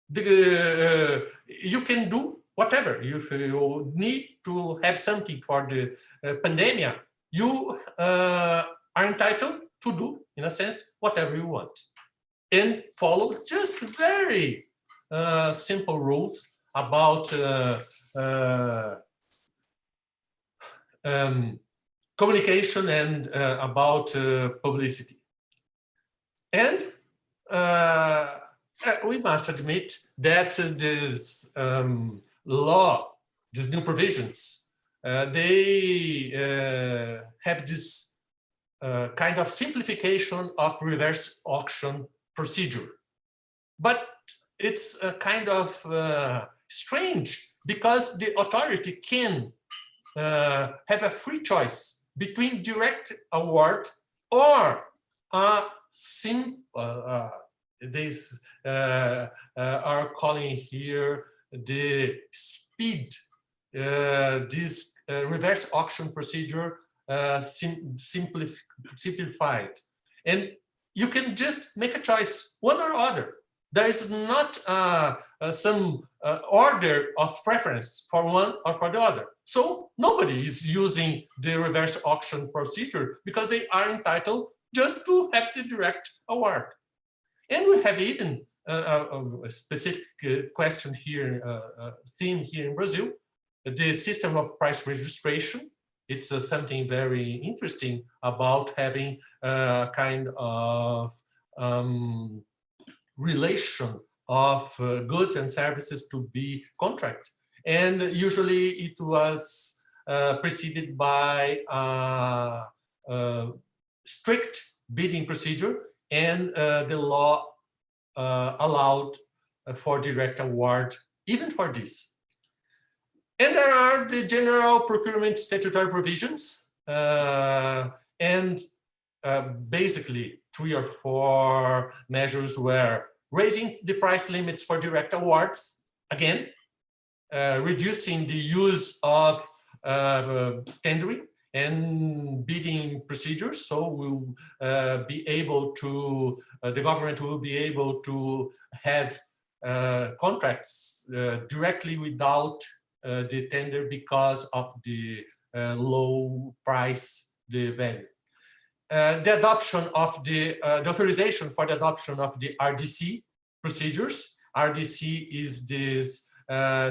You can do whatever. If you need to have something for the pandemic, you are entitled to do, in a sense, whatever you want. And follow just very simple rules about communication and about publicity. And we must admit that this law, these new provisions, they have this kind of simplification of reverse auction procedure. But it's kind of strange because the authority can have a free choice between direct award or they are calling here the speed, this reverse auction procedure simplified. And you can just make a choice, one or other. There is not some order of preference for one or for the other. So nobody is using the reverse auction procedure because they are entitled just to have the direct award. And we have even a specific question here, theme here in Brazil, the system of price registration. It's something very interesting about having a kind of relation of goods and services to be contract. And usually it was preceded by a strict bidding procedure, and the law allowed for direct award even for this. And there are the general procurement statutory provisions, and basically 3 or 4 measures were raising the price limits for direct awards, again, reducing the use of tendering and bidding procedures. So we'll be able to, the government will be able to have contracts directly without the tender because of the low price, the value. The adoption of the authorization for the adoption of the RDC procedures. RDC is this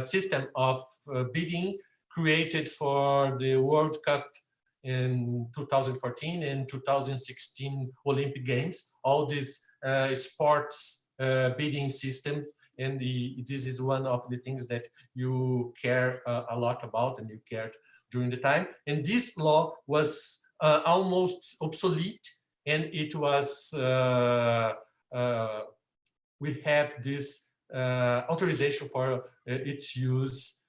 system of bidding created for the World Cup in 2014 and 2016 Olympic Games. All these sports bidding systems, and this is one of the things that you care a lot about and you cared during the time. And this law was almost obsolete, and it was we have this authorization for its use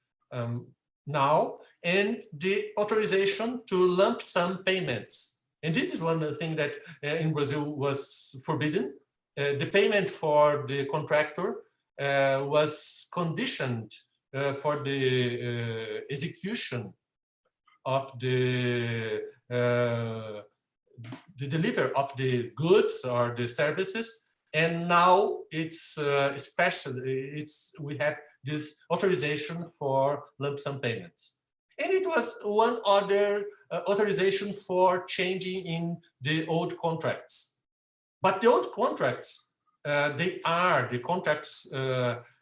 now, and the authorization to lump sum payments. And this is one of the things that in Brazil was forbidden. The payment for the contractor was conditioned for the execution of the delivery of the goods or the services, and now it's we have this authorization for lump sum payments. And it was one other authorization for changing in the old contracts. But the old contracts, they are the contracts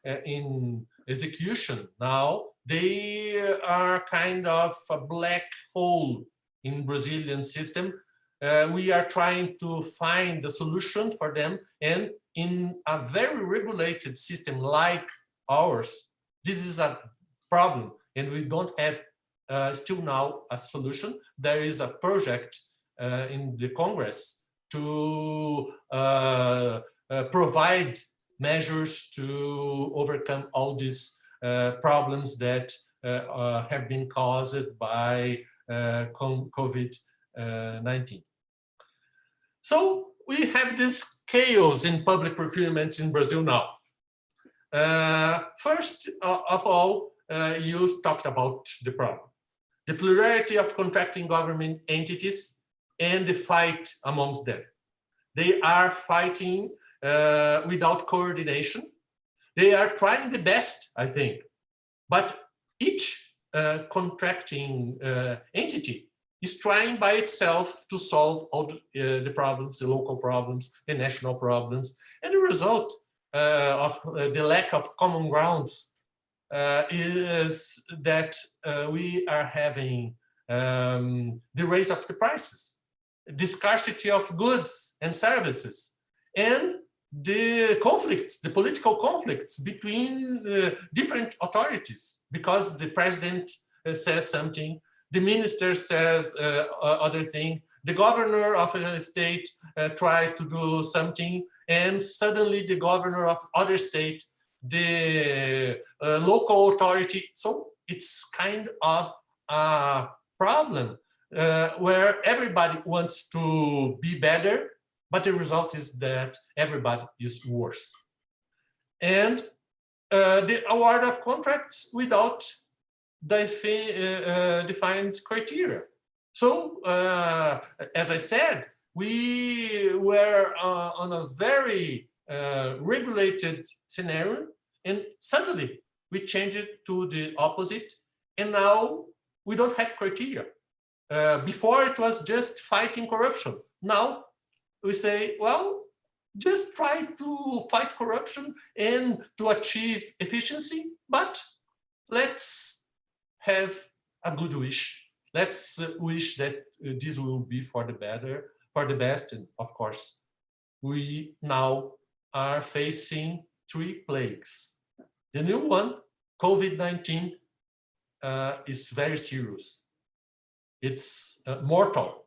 in execution now, they are kind of a black hole in Brazilian system. We are trying to find the solution for them, and in a very regulated system like ours, this is a problem, and we don't have still now a solution. There is a project in the Congress to provide measures to overcome all these problems that have been caused by COVID-19. So we have this chaos in public procurement in Brazil now. First of all, you talked about the problem. The plurality of contracting government entities and the fight amongst them. They are fighting without coordination. They are trying the best, I think, but each contracting entity is trying by itself to solve all the problems, the local problems, the national problems, and the result of the lack of common grounds is that we are having the raise of the prices, the scarcity of goods and services, and the conflicts, the political conflicts between different authorities, because the president says something, the minister says other thing, the governor of a state tries to do something, and suddenly the governor of other state, the local authority. So it's kind of a problem where everybody wants to be better, but the result is that everybody is worse. And the award of contracts without defined criteria. So, as I said, we were on a very regulated scenario, and suddenly we changed it to the opposite, and now we don't have criteria. Before it was just fighting corruption. Now we say, well, just try to fight corruption and to achieve efficiency, but let's have a good wish. Let's wish that this will be for the better, for the best. And of course, we now are facing 3 plagues. The new one, COVID-19, is very serious. It's mortal.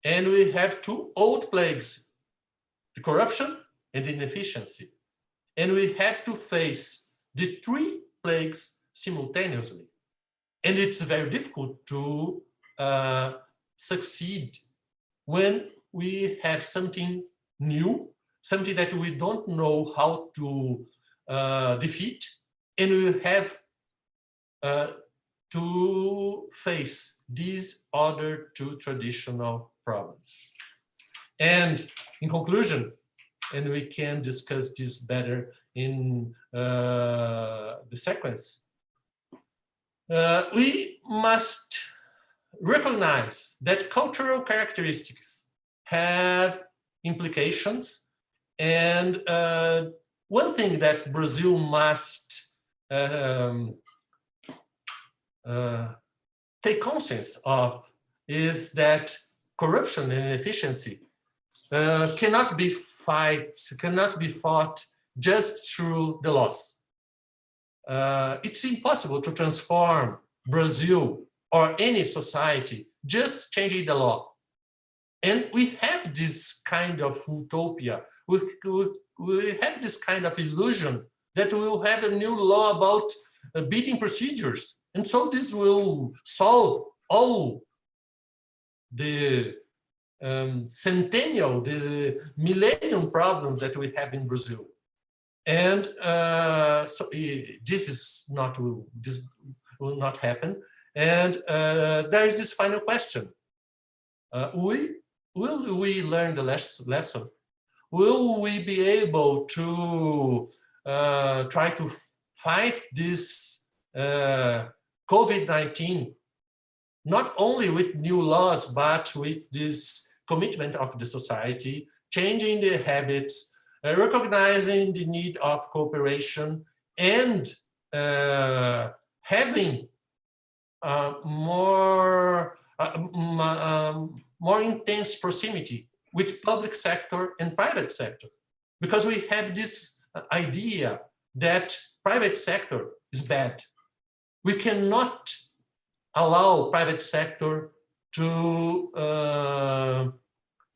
And we have 2 old plagues, the corruption and the inefficiency. And we have to face the 3 plagues simultaneously. And it's very difficult to succeed when we have something new, something that we don't know how to defeat, and we have to face these other 2 traditional problems. And in conclusion, and we can discuss this better in the sequence, we must recognize that cultural characteristics have implications, and one thing that Brazil must take conscience of is that corruption and inefficiency cannot be fought just through the laws. It's impossible to transform Brazil or any society just changing the law. And we have this kind of utopia. We have this kind of illusion that we will have a new law about bidding procedures. And so this will solve all the the millennium problems that we have in Brazil. And so this will not happen. And there is this final question. Will we learn the lesson? Will we be able to try to fight this COVID-19, not only with new laws, but with this commitment of the society, changing the habits, recognizing the need of cooperation, and having more intense proximity with public sector and private sector, because we have this idea that private sector is bad. We cannot allow private sector to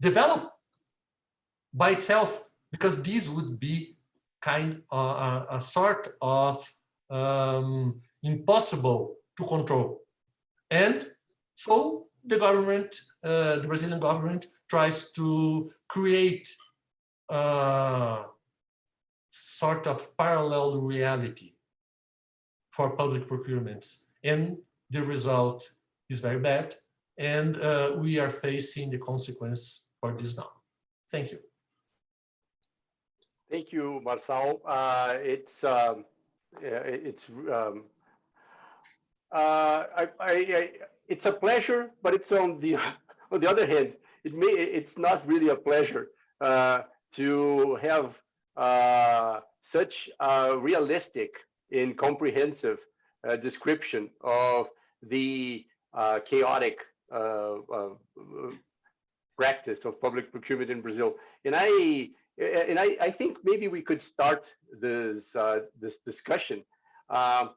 develop by itself, because this would be kind of a sort of impossible to control. And so the government, the Brazilian government, tries to create a sort of parallel reality for public procurements. And the result is very bad. And we are facing the consequence for this now. Thank you. Thank you, Marçal. It's a pleasure, but it's on the other hand, it's not really a pleasure to have such a realistic and comprehensive description of the chaotic practice of public procurement in Brazil. And I think maybe we could start this discussion on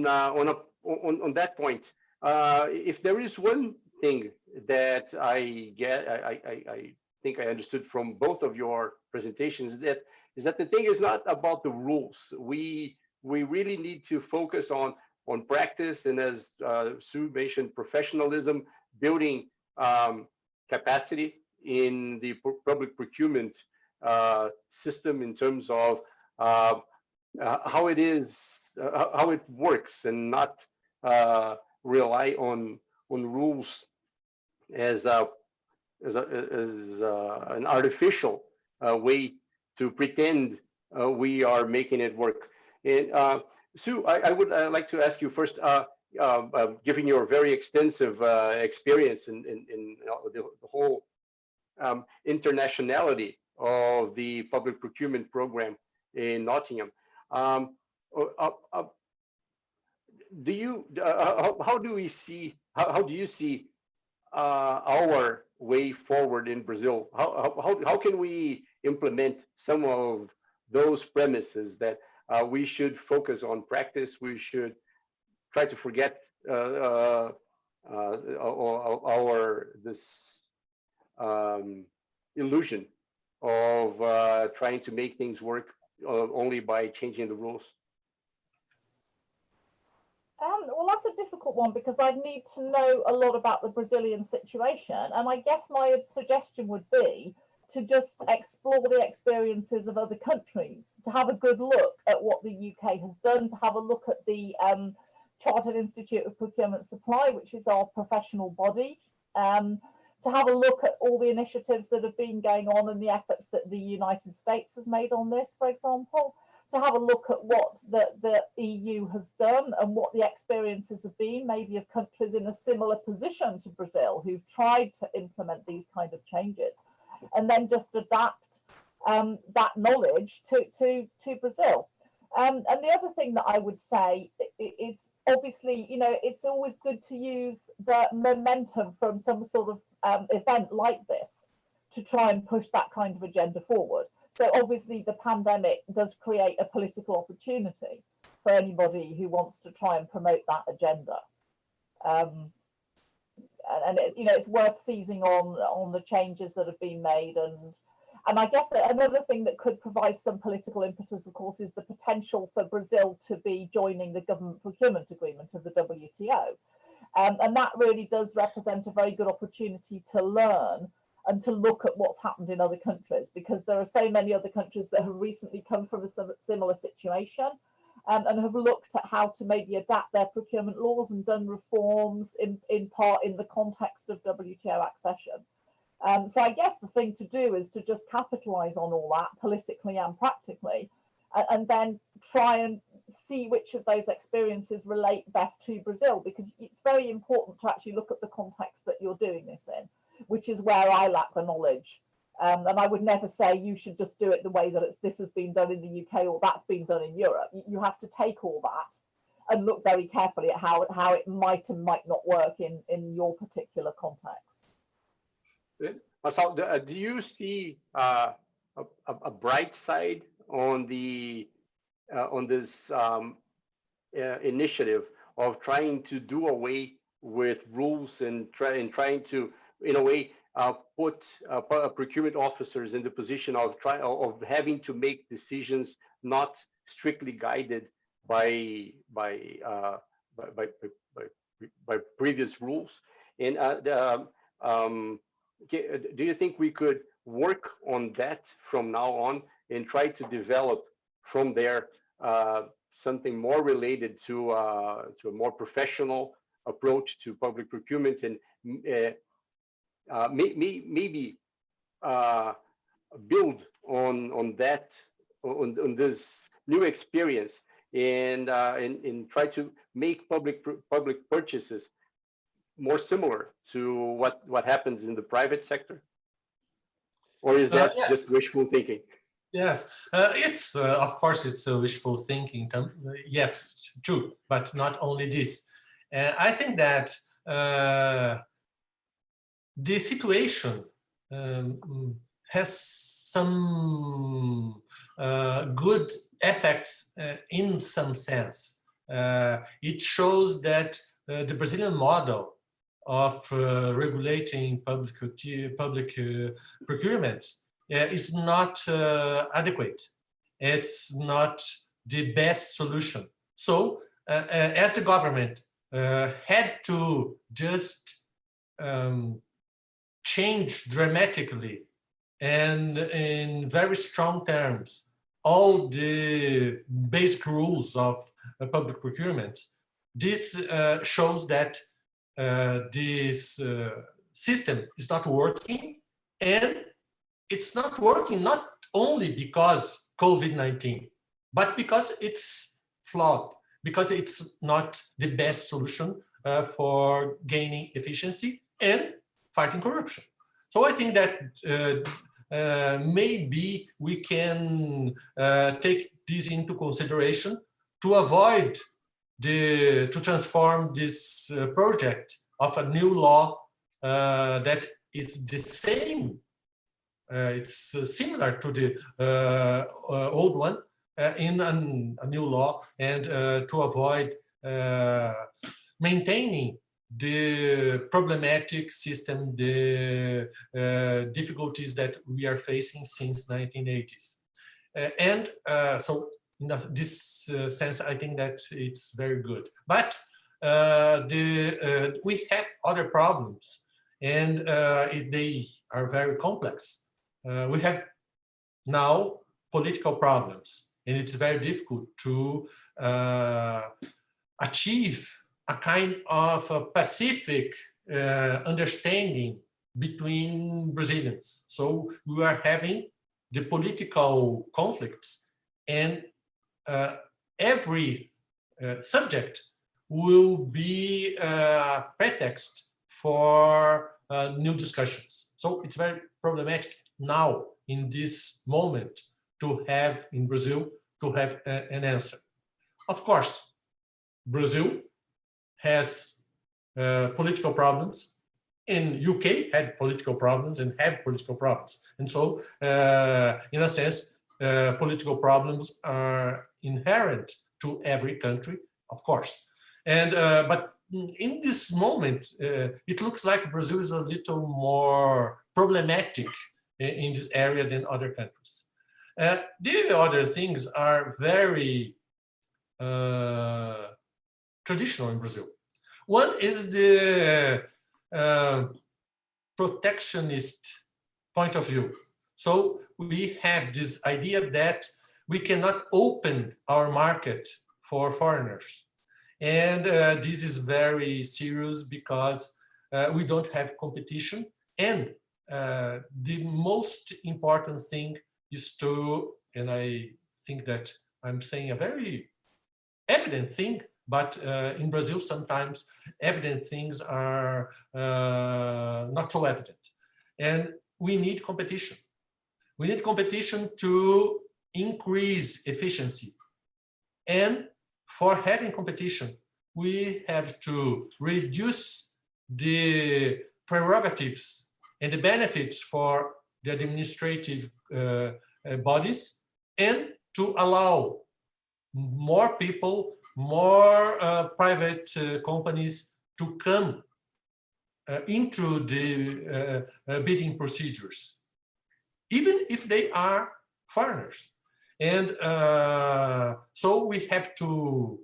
that point. If there is one thing that I think I understood from both of your presentations, is that the thing is not about the rules. We really need to focus on practice, and as Sue mentioned, professionalism, building capacity in the public procurement system in terms of how it works, and not rely on rules as an artificial way to pretend we are making it work. And Sue, I would like to ask you first, given your very extensive experience in the whole internationality of the public procurement program in Nottingham, how do you see our way forward in Brazil? How can we implement some of those premises that we should focus on practice? We should try to forget this illusion of trying to make things work only by changing the rules. Well, that's a difficult one, because I'd need to know a lot about the Brazilian situation. And I guess my suggestion would be to just explore the experiences of other countries, to have a good look at what the UK has done, to have a look at the Chartered Institute of Procurement Supply, which is our professional body, to have a look at all the initiatives that have been going on and the efforts that the United States has made on this, for example, to have a look at what the EU has done and what the experiences have been, maybe of countries in a similar position to Brazil who've tried to implement these kind of changes, and then just adapt that knowledge to Brazil. And the other thing that I would say is, obviously, you know, it's always good to use the momentum from some sort of event like this to try and push that kind of agenda forward. So obviously the pandemic does create a political opportunity for anybody who wants to try and promote that agenda. And it's, you know, it's worth seizing on the changes that have been made, and And I guess that another thing that could provide some political impetus, of course, is the potential for Brazil to be joining the government procurement agreement of the WTO. And that really does represent a very good opportunity to learn and to look at what's happened in other countries, because there are so many other countries that have recently come from a similar situation and have looked at how to maybe adapt their procurement laws and done reforms in part in the context of WTO accession. So I guess the thing to do is to just capitalize on all that politically and practically, and then try and see which of those experiences relate best to Brazil, because it's very important to actually look at the context that you're doing this in, which is where I lack the knowledge. And I would never say you should just do it the way that this has been done in the UK or that's been done in Europe. You have to take all that and look very carefully at how it might and might not work in your particular context. Marçal, do you see a bright side on this initiative of trying to do away with rules and trying to, in a way, put procurement officers in the position of having to make decisions not strictly guided by previous rules? And do you think we could work on that from now on and try to develop from there something more related to a more professional approach to public procurement, and maybe build on this new experience and try to make public purchases more similar to what happens in the private sector? Or is that just wishful thinking? Yes, it's of course it's a wishful thinking. Yes, true, but not only this. I think that the situation has some good effects in some sense. It shows that the Brazilian model of regulating public procurement is not adequate. It's not the best solution. So as the government had to just change dramatically and in very strong terms all the basic rules of public procurement, this shows that this system is not working, and it's not working not only because COVID-19, but because it's flawed, because it's not the best solution for gaining efficiency and fighting corruption. So I think that maybe we can take this into consideration to avoid to transform this project of a new law that is the same, it's similar to the old one, in a new law, and to avoid maintaining the problematic system, the difficulties that we are facing since 1980s. And so in this sense, I think that it's very good. But we have other problems, and they are very complex. We have now political problems, and it's very difficult to achieve a kind of a pacific understanding between Brazilians. So we are having the political conflicts, and every subject will be a pretext for new discussions. So it's very problematic now in this moment to have in Brazil to have an answer. Of course, Brazil has political problems. In UK had political problems and have political problems. And so in a sense, political problems are inherent to every country, of course. And but in this moment, it looks like Brazil is a little more problematic in this area than other countries. The other things are very traditional in Brazil. One is the protectionist point of view. So we have this idea that we cannot open our market for foreigners. And this is very serious because we don't have competition. And the most important thing is to, and I think that I'm saying a very evident thing, but in Brazil, sometimes evident things are not so evident. And we need competition. We need competition to increase efficiency. And for having competition, we have to reduce the prerogatives and the benefits for the administrative bodies, and to allow more people, more private companies to come into the bidding procedures, even if they are foreigners. And so we have to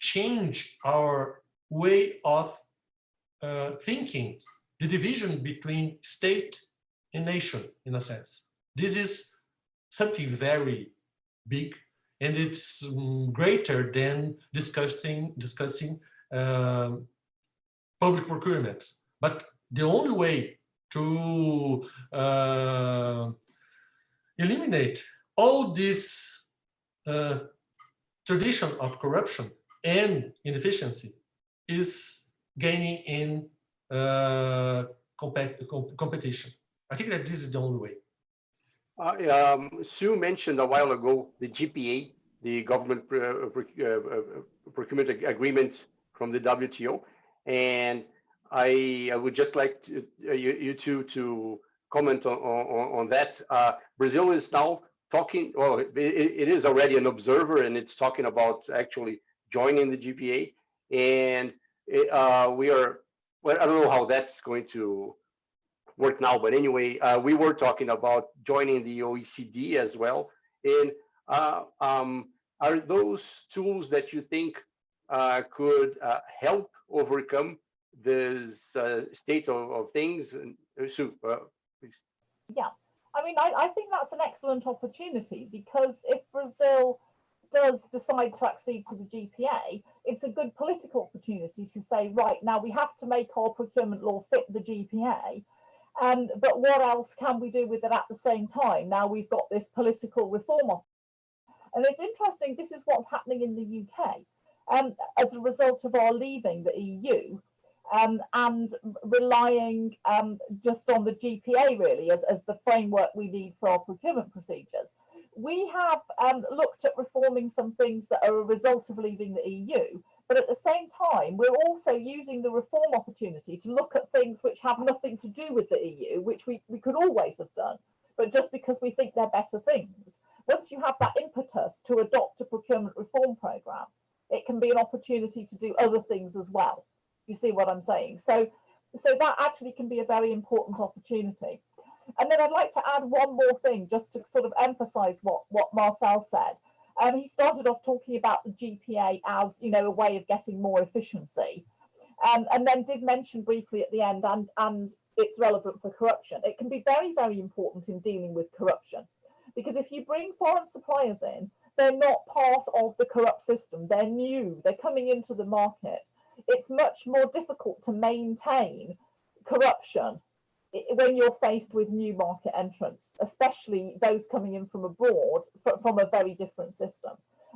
change our way of thinking, the division between state and nation, in a sense. This is something very big, and it's greater than discussing public procurement. But the only way to eliminate all this tradition of corruption and inefficiency is gaining in competition. I think that this is the only way. Sue mentioned a while ago the GPA, the government procurement agreement from the WTO, and I would just like to, you two to comment on that. Brazil is now talking, well, it is already an observer, and it's talking about actually joining the GPA, and we are, well, I don't know how that's going to work now, but anyway, we were talking about joining the OECD as well. And are those tools that you think could help overcome this state of things? And Sue, please. Yeah, I mean, I think that's an excellent opportunity, because if Brazil does decide to accede to the GPA, it's a good political opportunity to say, right, now we have to make our procurement law fit the GPA. But what else can we do with it at the same time? Now we've got this political reform. And it's interesting, this is what's happening in the UK as a result of our leaving the EU and relying just on the GPA really as the framework we need for our procurement procedures. We have looked at reforming some things that are a result of leaving the EU, but at the same time, we're also using the reform opportunity to look at things which have nothing to do with the EU, which we could always have done, but just because we think they're better things. Once you have that impetus to adopt a procurement reform programme, it can be an opportunity to do other things as well. You see what I'm saying? So that actually can be a very important opportunity. And then I'd like to add one more thing, just to sort of emphasise what Marçal said. He started off talking about the GPA as, you know, a way of getting more efficiency, and then did mention briefly at the end, and it's relevant for corruption. It can be very, very important in dealing with corruption, because if you bring foreign suppliers in, they're not part of the corrupt system. They're new. They're coming into the market. It's much more difficult to maintain corruption when you're faced with new market entrants, especially those coming in from abroad from a very different system.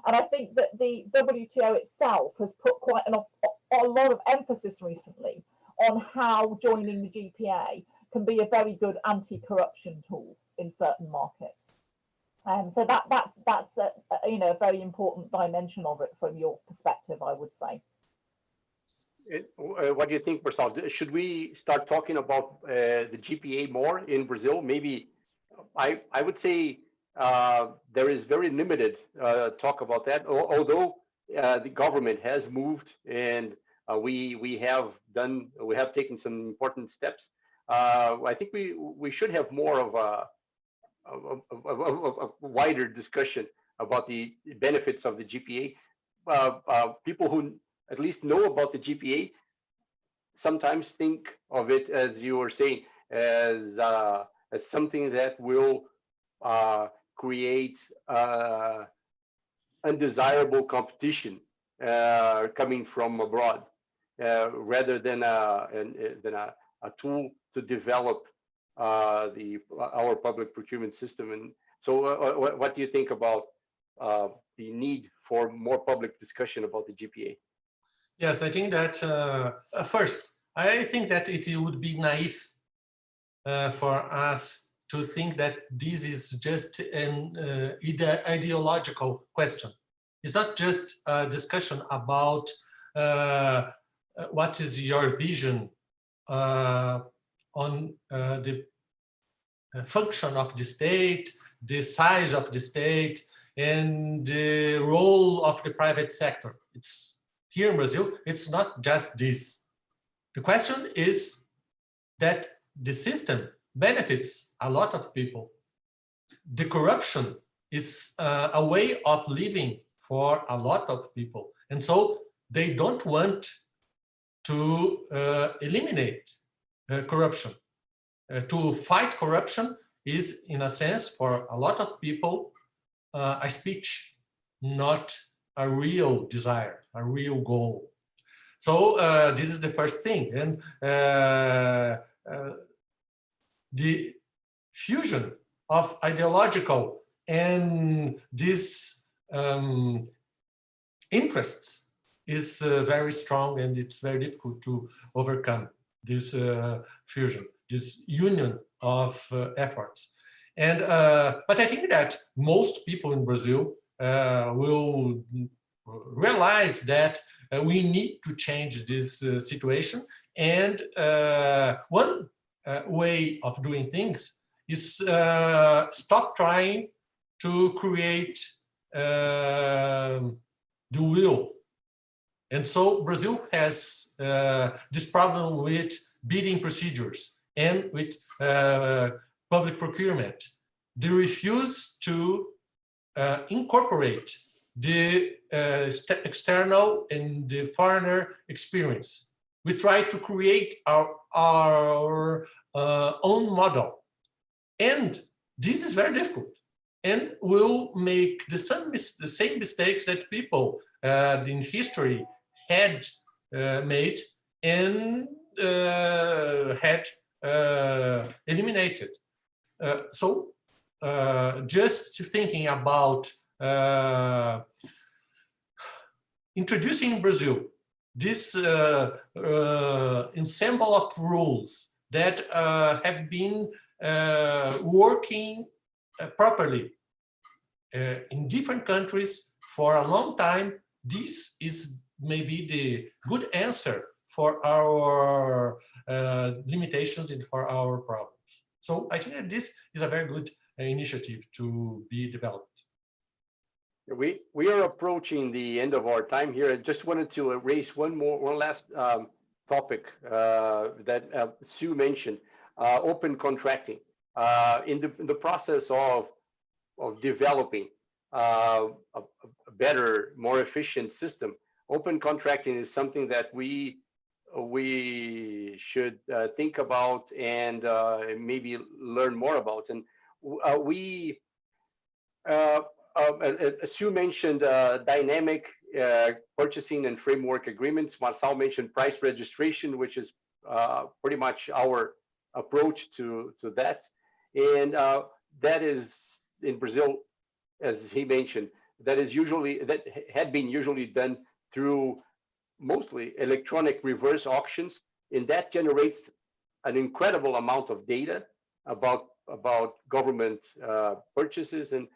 And I think that the WTO itself has put quite a lot of emphasis recently on how joining the GPA can be a very good anti-corruption tool in certain markets. So that's you know, a very important dimension of it from your perspective, I would say. What do you think, Marçal? Should we start talking about the GPA more in Brazil? Maybe I would say there is very limited talk about that, although the government has moved and we have taken some important steps. I think we should have more of a wider discussion about the benefits of the GPA. People who at least know about the GPA sometimes think of it, as you were saying, as something that will create undesirable competition coming from abroad, rather than a tool to develop our public procurement system. And so, what do you think about the need for more public discussion about the GPA? Yes, I think that first, I think that it would be naive for us to think that this is just an ideological question. It's not just a discussion about what is your vision on the function of the state, the size of the state, and the role of the private sector. It's here in Brazil, it's not just this. The question is that the system benefits a lot of people. The corruption is a way of living for a lot of people. And so they don't want to eliminate corruption. To fight corruption is, in a sense, for a lot of people, a speech, not a real desire, a real goal. So this is the first thing. And the fusion of ideological and these interests is very strong, and it's very difficult to overcome this fusion, this union of efforts. And but I think that most people in Brazil will realize that we need to change this situation. And one way of doing things is stop trying to create the will. And so Brazil has this problem with bidding procedures and with public procurement. They refuse to incorporate the external and the foreigner experience. We try to create our own model. And this is very difficult, and will make the same mistakes that people in history had made and had eliminated. So just thinking about introducing in Brazil this ensemble of rules that have been working properly in different countries for a long time, this is maybe the good answer for our limitations and for our problems. So I think that this is a very good initiative to be developed. We are approaching the end of our time here. I just wanted to raise one last topic that Sue mentioned, open contracting. In the process of developing a better, more efficient system, open contracting is something that we should think about and maybe learn more about. And Sue mentioned dynamic purchasing and framework agreements. Marçal mentioned price registration, which is pretty much our approach to that. And that is in Brazil, as he mentioned, that had been usually done through mostly electronic reverse auctions, and that generates an incredible amount of data about government purchases. And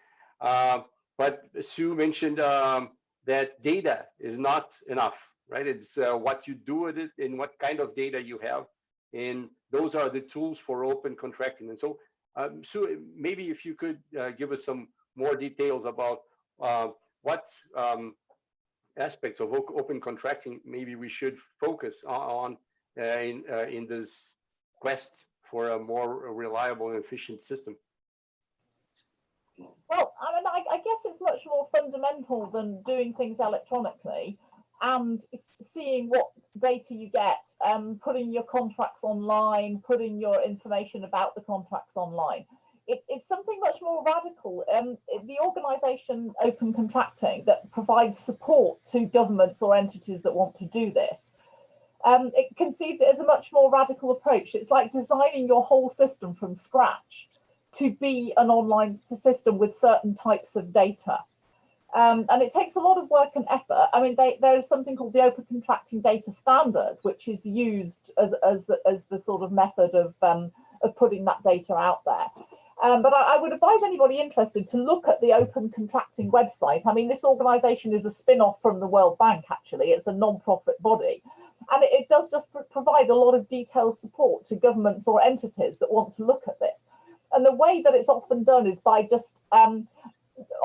but Sue mentioned that data is not enough, right? It's what you do with it and what kind of data you have, and those are the tools for open contracting. And so, Sue, maybe if you could give us some more details about what aspects of open contracting maybe we should focus on in this quest for a more reliable and efficient system? Well, I mean, I guess it's much more fundamental than doing things electronically and seeing what data you get, putting your contracts online, putting your information about the contracts online. It's something much more radical. The organisation Open Contracting that provides support to governments or entities that want to do this, it conceives it as a much more radical approach. It's like designing your whole system from scratch to be an online system with certain types of data. And it takes a lot of work and effort. I mean, there is something called the Open Contracting Data Standard, which is used as the sort of method of putting that data out there. But I would advise anybody interested to look at the Open Contracting website. I mean, this organisation is a spin-off from the World Bank, actually. It's a non-profit body. And it does just provide a lot of detailed support to governments or entities that want to look at this. And the way that it's often done is by just,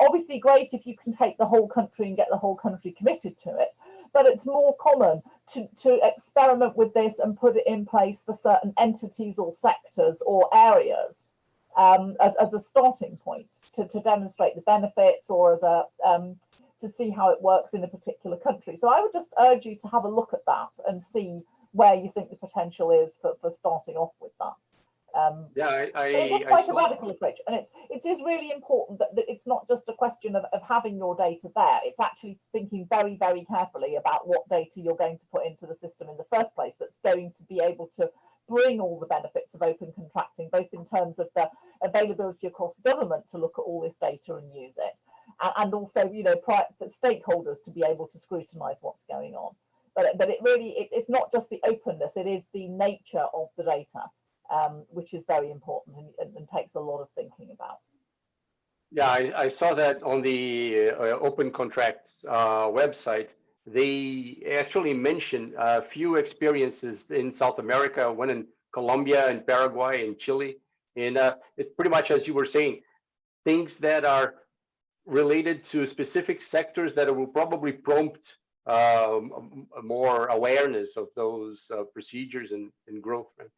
obviously great if you can take the whole country and get the whole country committed to it, but it's more common to experiment with this and put it in place for certain entities or sectors or areas as a starting point to demonstrate the benefits or as a to see how it works in a particular country. So I would just urge you to have a look at that and see where you think the potential is for starting off with that. It's quite a radical approach, and it is really important that it's not just a question of having your data there. It's actually thinking very, very carefully about what data you're going to put into the system in the first place that's going to be able to bring all the benefits of open contracting, both in terms of the availability across government to look at all this data and use it, and also, you know, for stakeholders to be able to scrutinise what's going on. But it really, it's not just the openness, it is the nature of the data. Which is very important and takes a lot of thinking about. Yeah, I saw that on the Open Contracts website. They actually mentioned a few experiences in South America, one in Colombia and Paraguay and Chile. And it's pretty much, as you were saying, things that are related to specific sectors that will probably prompt more awareness of those procedures and growth. Right?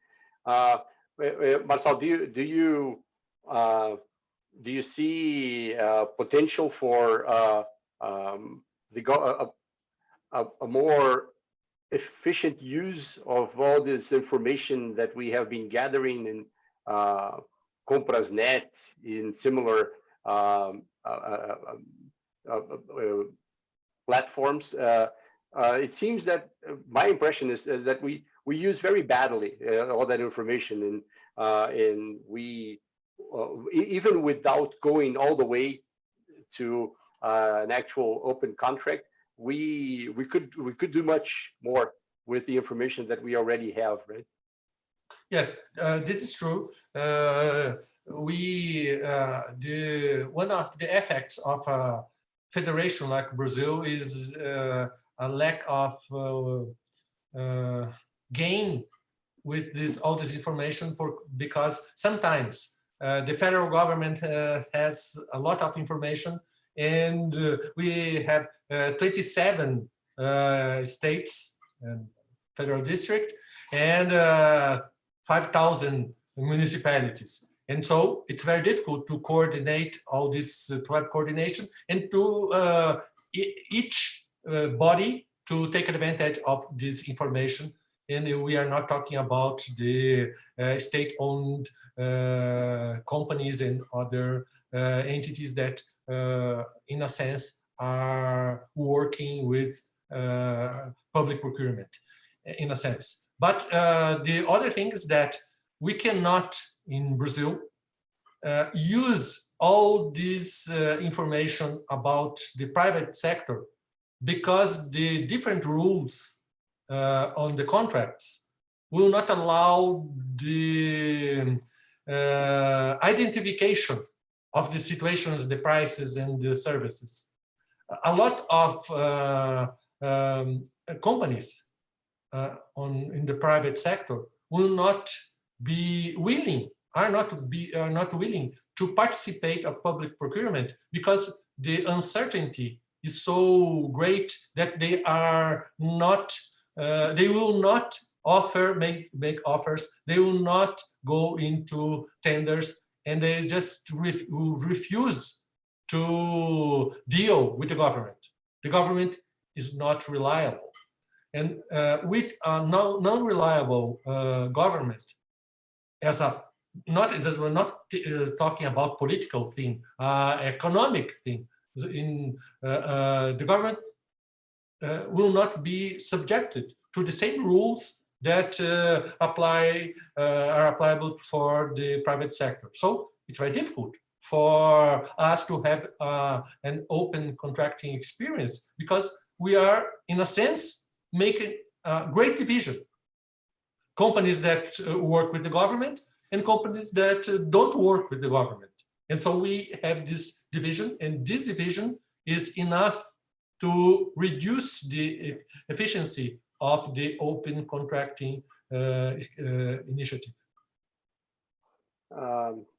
Marçal, do you see potential for a more efficient use of all this information that we have been gathering in Compras.net, in similar platforms? It seems that my impression is that we use very badly all that information, and we even without going all the way to an actual open contract, we could do much more with the information that we already have, right? Yes, this is true. One of the effects of a federation like Brazil is a lack of gain with all this information, because sometimes the federal government has a lot of information, and we have 27 states and federal district and 5,000 municipalities. And so it's very difficult to coordinate all this, to have coordination, and to each body to take advantage of this information. And we are not talking about the state-owned companies and other entities that, in a sense, are working with public procurement, in a sense. But the other thing is that we cannot, in Brazil, use all this information about the private sector, because the different rules on the contracts will not allow the identification of the situations, the prices, and the services. A lot of companies in the private sector will not be willing, are not willing to participate of public procurement, because the uncertainty is so great that they are not, they will not make offers. They will not go into tenders, and they just refuse to deal with the government. The government is not reliable. And with a non-reliable government, as a we're not talking about political thing, economic thing. The government will not be subjected to the same rules that are applicable for the private sector. So it's very difficult for us to have an open contracting experience, because we are, in a sense, making a great division. Companies that work with the government and companies that don't work with the government. And so we have this division, and this division is enough to reduce the efficiency of the open contracting initiative.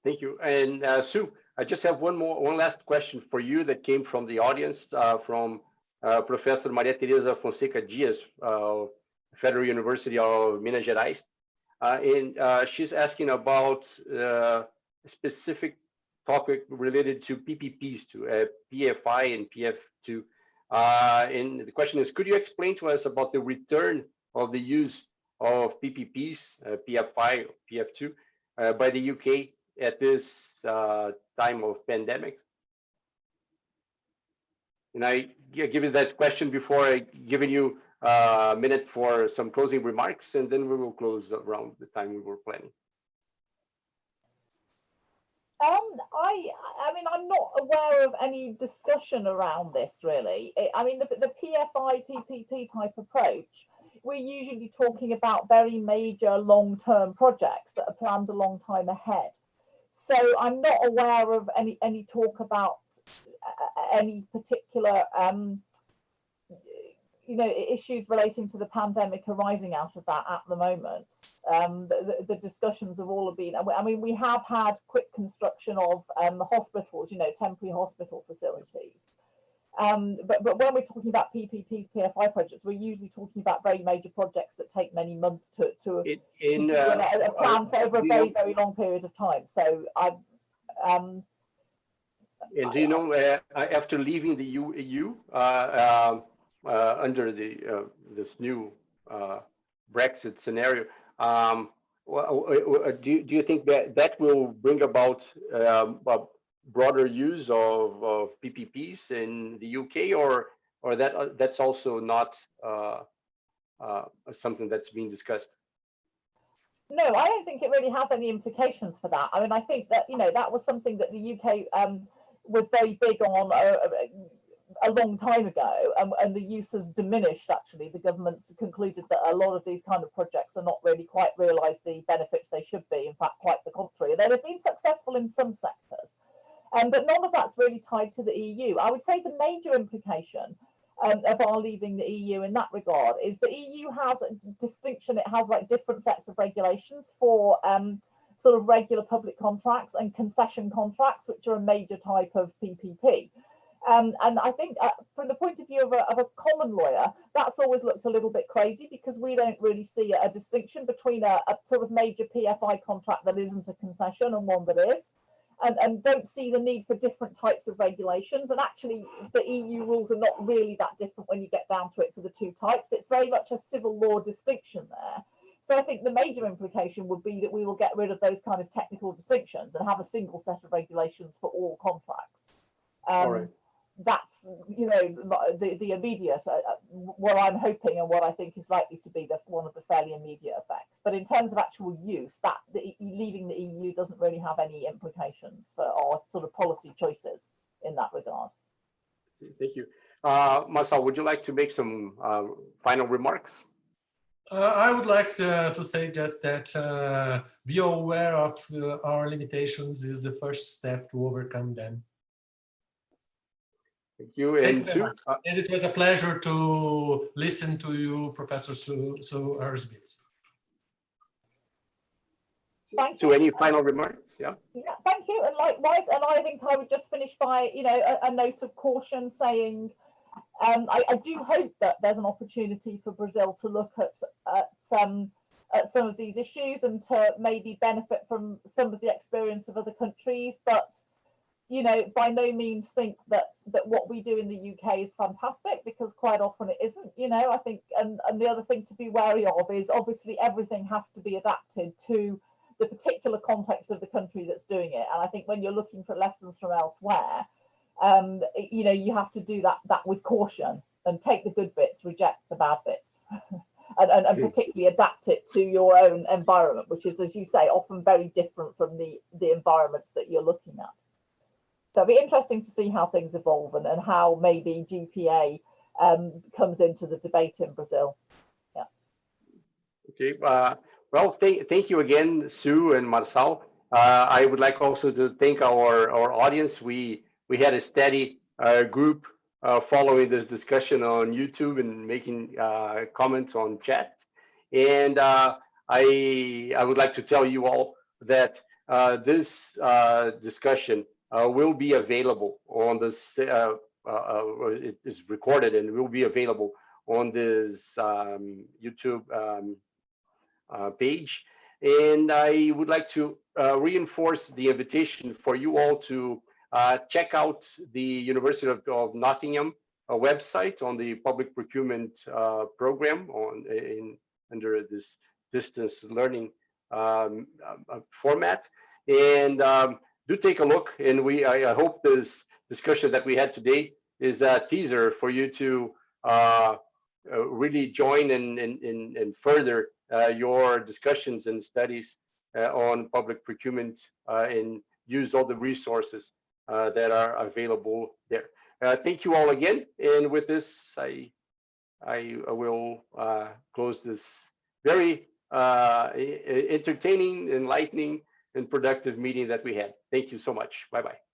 Thank you. And Sue, I just have one last question for you that came from the audience, from Professor Maria Teresa Fonseca Dias, Federal University of Minas Gerais. And she's asking about a specific topic related to PPPs, to PFI and PF2. And the question is, could you explain to us about the return of the use of PPPs, PFI, PF2, by the UK at this time of pandemic? And I give you that question before I giving you a minute for some closing remarks, and then we will close around the time we were planning. I mean, I'm not aware of any discussion around this, really. I mean, the PFI, PPP type approach, we're usually talking about very major long-term projects that are planned a long time ahead. So I'm not aware of any talk about any particular issues relating to the pandemic arising out of that at the moment. The discussions have all been, I mean, we have had quick construction of hospitals, temporary hospital facilities. But when we're talking about PPPs, PFI projects, we're usually talking about very major projects that take many months to do a plan for over a very, very long period of time. So and do you know, after leaving the EU, under this new Brexit scenario, do you think that will bring about broader use of PPPs in the UK, or that's also not something that's being discussed? No, I don't think it really has any implications for that. I mean, I think that that was something that the UK was very big on a long time ago, and the use has diminished. Actually, the government's concluded that a lot of these kind of projects are not really quite realised the benefits they should be. In fact, quite the contrary. They've been successful in some sectors, but none of that's really tied to the EU. I would say the major implication of our leaving the EU in that regard is the EU has a distinction. It has like different sets of regulations for sort of regular public contracts and concession contracts, which are a major type of PPP. And I think from the point of view of a common lawyer, that's always looked a little bit crazy, because we don't really see a distinction between a sort of major PFI contract that isn't a concession and one that is, and don't see the need for different types of regulations. And actually, the EU rules are not really that different when you get down to it for the two types. It's very much a civil law distinction there. So I think the major implication would be that we will get rid of those kind of technical distinctions and have a single set of regulations for all contracts. All right. That's the immediate what I'm hoping and what I think is likely to be one of the fairly immediate effects. But in terms of actual use, that leaving the EU doesn't really have any implications for our sort of policy choices in that regard. Thank you. Marçal, would you like to make some final remarks? I would like to say just that be aware of our limitations is the first step to overcome them. Thank you. And Sue, and it was a pleasure to listen to you, Professor Sue Arrowsmith. Thank you. To any final remarks? Yeah. Yeah, thank you. And likewise, and I think I would just finish by, a note of caution saying, I do hope that there's an opportunity for Brazil to look at some of these issues and to maybe benefit from some of the experience of other countries, but you know, by no means think that what we do in the UK is fantastic, because quite often it isn't. You know, I think, and the other thing to be wary of is obviously everything has to be adapted to the particular context of the country that's doing it. And I think when you're looking for lessons from elsewhere, you know, you have to do that with caution and take the good bits, reject the bad bits. And particularly adapt it to your own environment, which is, as you say, often very different from the environments that you're looking at. So it'll be interesting to see how things evolve and how maybe GPA comes into the debate in Brazil. Yeah. Okay. Well, thank you again, Sue and Marçal. I would like also to thank our audience. We had a steady group following this discussion on YouTube and making comments on chat. And I would like to tell you all that this discussion will be available on this, it is recorded and will be available on this YouTube page. And I would like to reinforce the invitation for you all to check out the University of Nottingham website on the public procurement program under this distance learning format. And do take a look. And I hope this discussion that we had today is a teaser for you to really join and further your discussions and studies on public procurement and use all the resources that are available there. Thank you all again. And with this, I will close this very entertaining, enlightening, and productive meeting that we had. Thank you so much. Bye-bye.